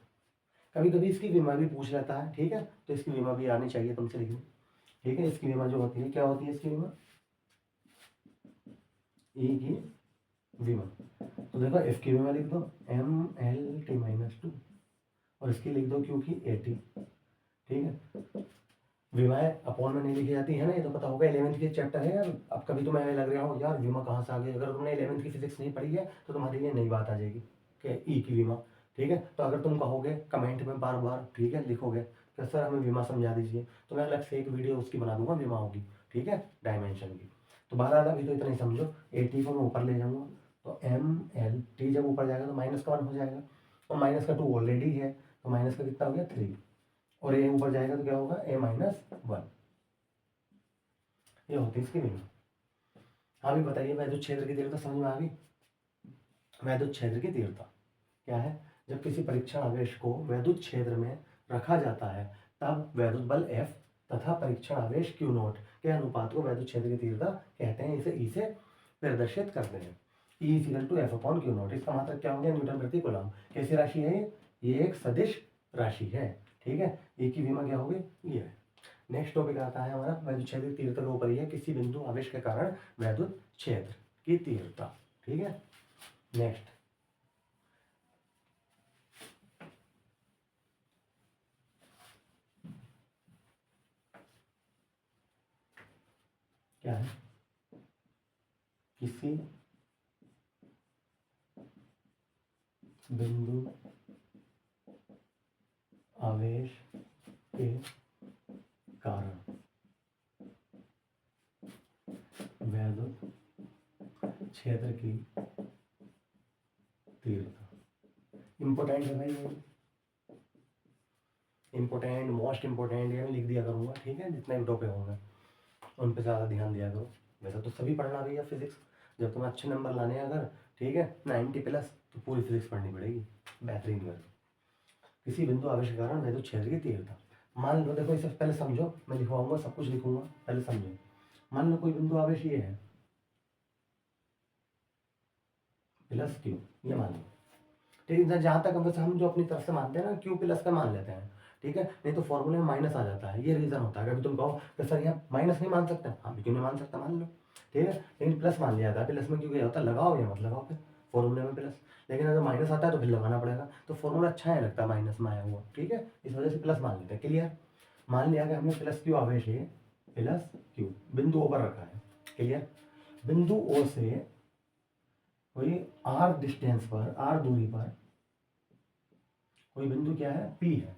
कभी कभी इसकी विमा भी पूछ लेता है। ठीक है, तो इसकी विमा भी आनी चाहिए तुमसे लिखनी। ठीक है, इसकी विमा जो होती है, क्या होती है इसकी विमा? ई की विमा। तो देखो एफ की विमा लिख दो ML_T-2 और इसकी लिख दो क्यू की AT। ठीक है, विमाएं अपॉन में नहीं लिखी जाती है ना, ये तो पता होगा, 11वीं के चैप्टर है यार। अब कभी तुम्हें लग रहा हो यार विमा कहाँ से आ गई, अगर तुमने 11वीं की फिजिक्स नहीं पढ़ी है तो तुम्हारे लिए नई बात आ जाएगी कि ई की विमा। ठीक है, तो अगर तुम कहोगे कमेंट में बार बार, ठीक है, लिखोगे कि सर हमें विमा समझा दीजिए, तो मैं अलग से एक वीडियो उसकी बना दूंगा विमाओं की। ठीक है, डायमेंशन की। तो 12 अभी तो इतना ही समझो, AT को मैं ऊपर ले जाऊंगा तो ML_T जब ऊपर जाएगा तो माइनस का 1 हो जाएगा, और माइनस का 2 ऑलरेडी है, तो माइनस का कितना हो गया? 3, और ए ऊपर जाएगा तो क्या होगा? A-1। ये होती है इसकी विमा। हाँ भी बताइए, वैद्युत क्षेत्र की तीव्रता समझ में आ गई? वैद्युत क्षेत्र की तीव्रता क्या है? जब किसी परीक्षण आवेश को वैद्युत क्षेत्र में रखा जाता है तब वैद्युत बल F तथा परीक्षण आवेश Q नॉट के अनुपात को वैद्युत क्षेत्र की तीव्रता कहते हैं। इसे ई से प्रदर्शित करते हैं। E equal to F/Q naught. इसका मात्रक क्या हो गया? न्यूटन प्रति कूलम। कैसी राशि है ये? एक सदिश राशि है। ठीक है, ए की विमा क्या होगी? ये है। नेक्स्ट टॉपिक आता है हमारा वैद्युत क्षेत्र की तीव्रता के ऊपर ही है, किसी बिंदु आवेश के कारण वैद्युत क्षेत्र की तीव्रता। ठीक है, नेक्स्ट क्या है? किसी बिंदु आवेश के कारण वैद्युत क्षेत्र की तीव्रता। इम्पोर्टेंट है भाई, इम्पोर्टेंट, मोस्ट इम्पोर्टेंट, ये मैं लिख दिया करूँगा, ठीक है। जितने भी टॉपिक होंगे उन पे ज़्यादा ध्यान दिया करो। वैसे तो सभी पढ़ना भैया फिजिक्स, जब तुम्हें अच्छे नंबर लाने हैं अगर, ठीक है, 90+ तो पूरी फिजिक्स पढ़नी पड़ेगी बेहतरीन कर। किसी बिंदु आवेश के कारण वैद्युत क्षेत्र की तीव्रता। मान लो, देखो इसे पहले समझो, मैं लिखवाऊंगा सब कुछ लिखूंगा, पहले समझो। मान लो कोई बिंदु आवेश ये है प्लस क्यू, ये मान लो, ठीक है। जहाँ तक हम जो अपनी तरफ से मानते हैं ना, क्यू प्लस का मान लेते हैं, ठीक है। नहीं तो फॉर्मूले में माइनस आ जाता है, ये रीजन होता है। अभी तुम कहो कि सर यहाँ माइनस नहीं मान सकते, हाँ भी क्यों नहीं मान सकता, मान लो, ठीक है। लेकिन प्लस मान लिया था, प्लस में क्यों क्या होता है, लगाओ या मत लगाओ फिर फॉर्मूले में प्लस। लेकिन अगर माइनस आता है तो फिर लगाना पड़ेगा, तो फॉर्मूला अच्छा है लगता है माइनस में आया हुआ, ठीक है। इस वजह से प्लस मान लेते हैं। क्लियर। मान लिया कि हमने प्लस क्यू आवेश है, प्लस क्यू बिंदु ओ पर रखा है। क्लियर। बिंदु ओ से कोई आर डिस्टेंस पर, आर दूरी पर कोई बिंदु क्या है, पी है।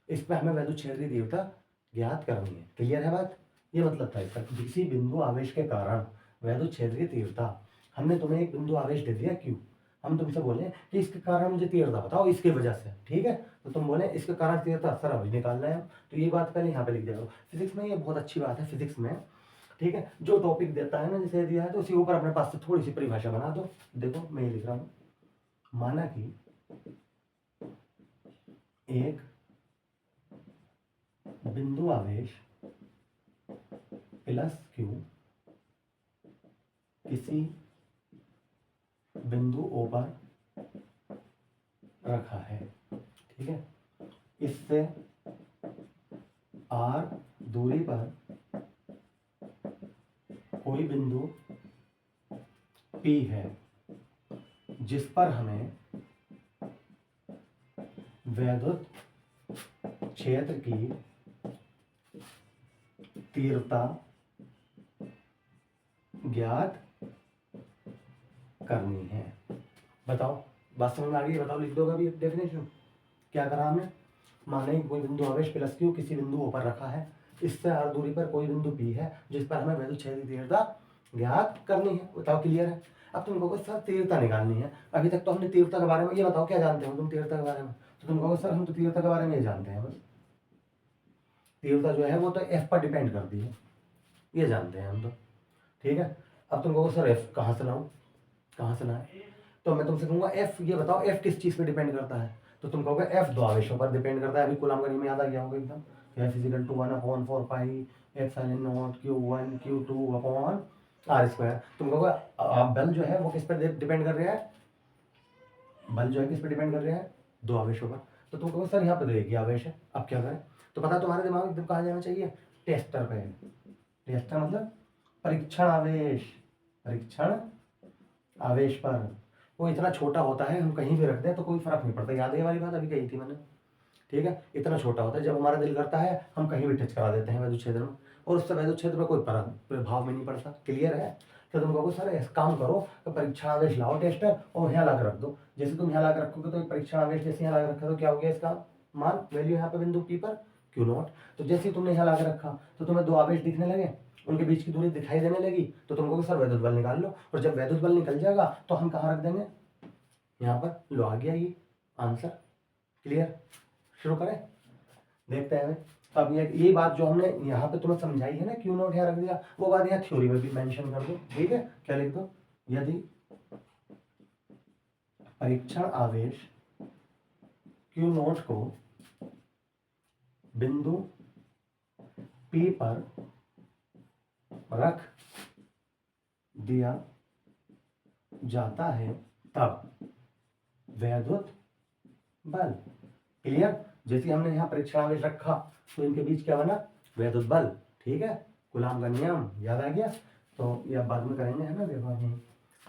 इस पर हमें वैद्युत क्षेत्र की तीव्रता ज्ञात करनी है। क्लियर है बात। ये मतलब था इसका, किसी बिंदु आवेश के कारण वैद्युत क्षेत्र की तीव्रता। हमने तुम्हें एक बिंदु आवेश दे दिया क्यू, हम तुमसे बोले कि इसके कारण मुझे तीव्रता बताओ, इसकी वजह से, ठीक है। तो तुम बोले इसके कारण तीव्रता सर अभी निकालना है, तो ये बात पहले यहाँ पे लिख दिया। फिजिक्स में ये बहुत अच्छी बात है, फिजिक्स में, ठीक है, जो टॉपिक देता है ना, जैसे दिया है तो उसी ऊपर अपने पास से थोड़ी सी परिभाषा बना दो। देखो मैं ये लिख रहा हूँ, माना कि एक बिंदु आवेश प्लस क्यू किसी बिंदु ओ पर रखा है, ठीक है। इससे आर दूरी पर कोई बिंदु पी है, जिस पर हमें वैद्युत क्षेत्र की तीव्रता ज्ञात करनी है। बताओ बात समझ में आ गई? बताओ, लिख दो अभी डेफिनेशन। क्या करा हमने, माने कोई बिंदु आवेश प्लस क्यू किसी बिंदु ओ पर रखा है, इससे आर दूरी पर कोई बिंदु पी है, जिस पर हमें वैद्युत क्षेत्र की तीव्रता ज्ञात करनी है। बताओ क्लियर है। अब तुम कहोगे सर तीव्रता निकालनी है, अभी तक तो हमने तीव्रता के बारे में, ये बताओ क्या जानते हो तुम तीव्रता के बारे में। तो तुम कहोगे सर हम तो तीव्रता के बारे में ये जानते हैं बस, तीव्रता जो है वो तो एफ पर डिपेंड करती है, ये जानते हैं हम तो, ठीक है। अब तुम कहोगे सर एफ कहाँ से लाऊं, कहाँ से लाएं, तो मैं तुमसे कहूंगा एफ, ये बताओ एफ किस चीज पे डिपेंड करता है। तो तुम कहोगे एफ दो आवेशों पर डिपेंड करता है। अभी कूलम का नियम याद आ गया होगा एकदम, F is equal to 1/4 pi epsilon naught Q1 Q2 upon are square. तुम कहोगे बल जो है वो किस पर डिपेंड कर रहा है, बल जो है किस पर डिपेंड कर रहा है, दो आवेशों पर। तो तुम कहोगे सर यहाँ पे देखिए आवेश है, अब क्या करें। तो पता तुम्हारे दिमाग में एकदम कहाँ जाना चाहिए, टेस्टर पे। टेस्टर मतलब परीक्षण आवेश, परीक्षण आवेश पर। वो इतना छोटा होता है, हम कहीं भी रख दें तो कोई फर्क नहीं पड़ता। याद है ये वाली बात अभी कही थी मैंने, ठीक है। इतना छोटा होता है, जब हमारा दिल करता है हम कहीं भी टच करा देते हैं वैद्युत क्षेत्र में, और उससे वैद्युत क्षेत्र में कोई प्रभाव में नहीं पड़ता। क्लियर है। तो तुम कहोगे सर ऐसा काम करो तो परीक्षण आवेश लाओ टेस्टर और यहाँ ला कर रख दो। जैसे तुम यहाँ ला कर रखोगे तो परीक्षण आवेश जैसे यहाँ ला कर रखा तो क्या हो गया इसका मान, वैल्यू यहाँ पे बिंदु पी पर Q0। तो जैसे ही तुमने यहाँ ला कर रखा तो तुम्हें दो आवेश दिखने लगे, उनके बीच की दूरी दिखाई देने लगी, तो तुम कहोगे सर वैद्युत बल निकाल लो। और जब वैद्युत बल निकल जाएगा तो हम कहाँ रख देंगे, यहाँ पर। लो आ गया ये आंसर। क्लियर। शुरू करें, देखते हैं। तो अब ये बात जो हमने यहाँ पे तुम्हें समझाई है ना, Q0 यहाँ रख दिया, वो बात यहाँ थ्योरी में भी मेंशन कर दो, ठीक है। क्या लिख दो, यदि परीक्षण आवेश Q0 को बिंदु P पर रख दिया जाता है तब वैद्युत बल। क्लियर। जैसे हमने यहाँ परीक्षण आवेश रखा तो इनके बीच क्या बना, वैद्युत बल, ठीक है। कूलम का नियम याद आ गया, तो यह बाद में करेंगे है ना, देखो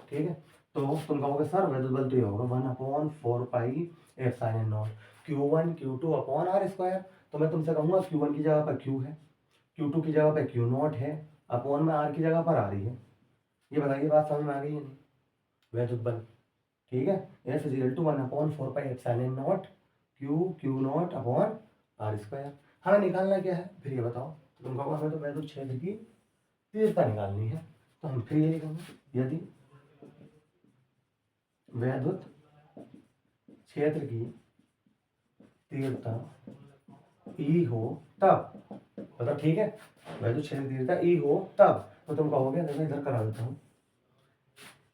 ठीक है। तो तुम कहोगे सर वैद्युत बल तो ये होगा 1/4 pi epsilon naught Q1 Q2 upon are square. तो मैं तुमसे कहूंगा Q1 की जगह पर Q है, Q2 की जगह पर Q0 है, अपॉन में आर की जगह पर आ रही है। ये बताइए बात समझ में आ गई है नहीं, वैद्युत बल, ठीक है। F is equal to 1/4 pi epsilon naught Q0 upon are square. हमें निकालना क्या है फिर ये बताओ। तुम कहोगे हमें तो वैद्युत क्षेत्र की तीव्रता निकालनी है, तो हम फिर ये लिखेंगे, यदि वैद्युत क्षेत्र की तीव्रता ई हो तब, मतलब ठीक है, वैद्युत क्षेत्र की तीव्रता ई हो तब, तो तुम कहोगे, देखो इधर करा देता हूँ,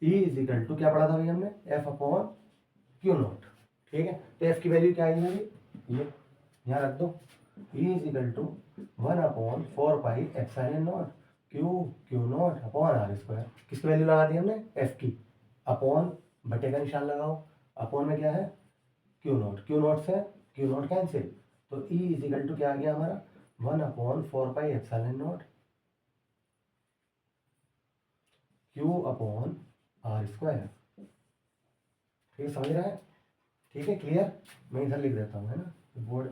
ई इज इक्वल टू, क्या पढ़ा था भाई हमने, एफ अपॉन क्यू नॉट, ठीक है। तो एफ की वैल्यू क्या आएगी भाई, ये यहाँ रख दो, E is equal to 1/4 pi q naught upon are square. किसकी वैल्यू लगा दी हमने, एफ की, अपॉन बटे का निशान लगाओ, अपॉन में क्या है, क्यू नॉट से क्यू नॉट कैंसिल, तो ई इज इक्वल टू क्या आ गया हमारा, 1/4 pi q upon are square. ठीक है, समझ रहा है, ठीक है, क्लियर। मैं इधर लिख देता हूँ, है ना, बोर्ड,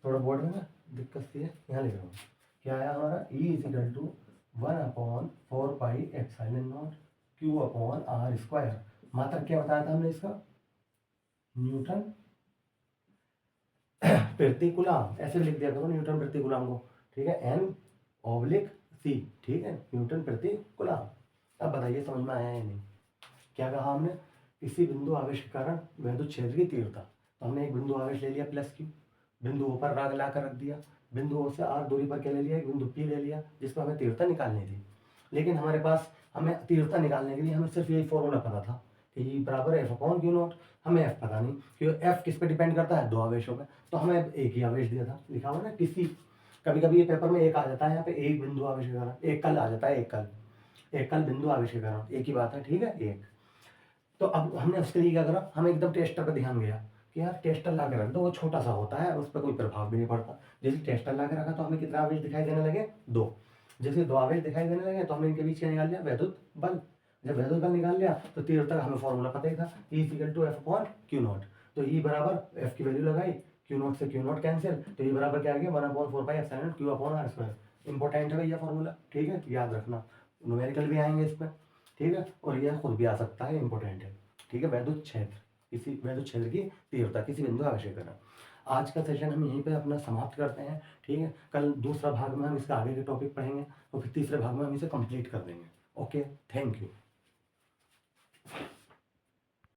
थोड़ा बोर्ड में ना दिक्कत सी है, यहाँ लिख रहा हूँ, क्या आया हमारा, E is equal to 1/4 pi q upon are square. मात्रक क्या बताया था हमने इसका, न्यूटन प्रति कूलम, ऐसे भी लिख दिया करो न्यूटन प्रति कूलम को, ठीक है, N/C, ठीक है, न्यूटन प्रति कूलम। अब बताइए समझ में आया या नहीं, क्या कहा हमने, किसी बिंदु आवेश के कारण वैद्युत क्षेत्र की तीव्रता, तो हमने एक बिंदु आवेश ले लिया प्लस क्यू, बिंदु O पर राग ला कर रख दिया, बिंदु O से R दूरी पर क्या ले लिया, एक बिंदु P ले लिया, जिसमें हमें तीव्रता निकालनी थी। लेकिन हमारे पास, हमें तीव्रता निकालने के लिए हमें सिर्फ यही फॉर्मूला पता था कि E बराबर एफ अपॉन क्यू नॉट, हमें एफ पता नहीं, क्योंकि एफ किस पे डिपेंड करता है, दो आवेशों पे, तो हमें एक ही आवेश दिया था, लिखा हुआ ना किसी, कभी कभी ये पेपर में एक आ जाता है, यहाँ पे एक बिंदु आवेश के कारण, एक कल आ जाता है, एक कल बिंदु आवेश के कारण, एक ही बात है, ठीक है, एक। तो अब हमने उसके लिए क्या करा, हम एकदम टेस्टर पर ध्यान गया कि यार टेस्टर ला के रख दो, वो छोटा सा होता है, उस पर कोई प्रभाव भी नहीं पड़ता। जैसे टेस्टर ला के रखा तो हमें कितना आवेश दिखाई देने लगे, दो। जैसे दो आवेश दिखाई देने लगे तो हमने इनके बीच क्या निकाल लिया, वैद्युत बल। जब वैद्युत बल निकाल लिया तो तीव्रता का हमें फॉर्मूला पता ही था, E equal to F upon q not. तो ई बराबर एफ की वैल्यू लगाई, क्यू नॉट से क्यू नॉट कैंसिल, तो ई बराबर क्या आ गया, 1/4 pi q upon are square. Important है भैया फॉर्मूला, ठीक है, याद रखना, न्यूमेरिकल भी आएंगे इसमें, ठीक है, और यह खुद भी आ सकता है, इंपॉर्टेंट है, ठीक है। वैद्युत क्षेत्र, किसी वैद्युत क्षेत्र की तीव्रता किसी बिंदु आवेश के कारण। आज का सेशन हम यहीं पे अपना समाप्त करते हैं, ठीक है। कल दूसरा भाग में हम इसका आगे के टॉपिक पढ़ेंगे, और फिर तीसरे भाग में हम इसे कंप्लीट कर देंगे। Okay, thank you.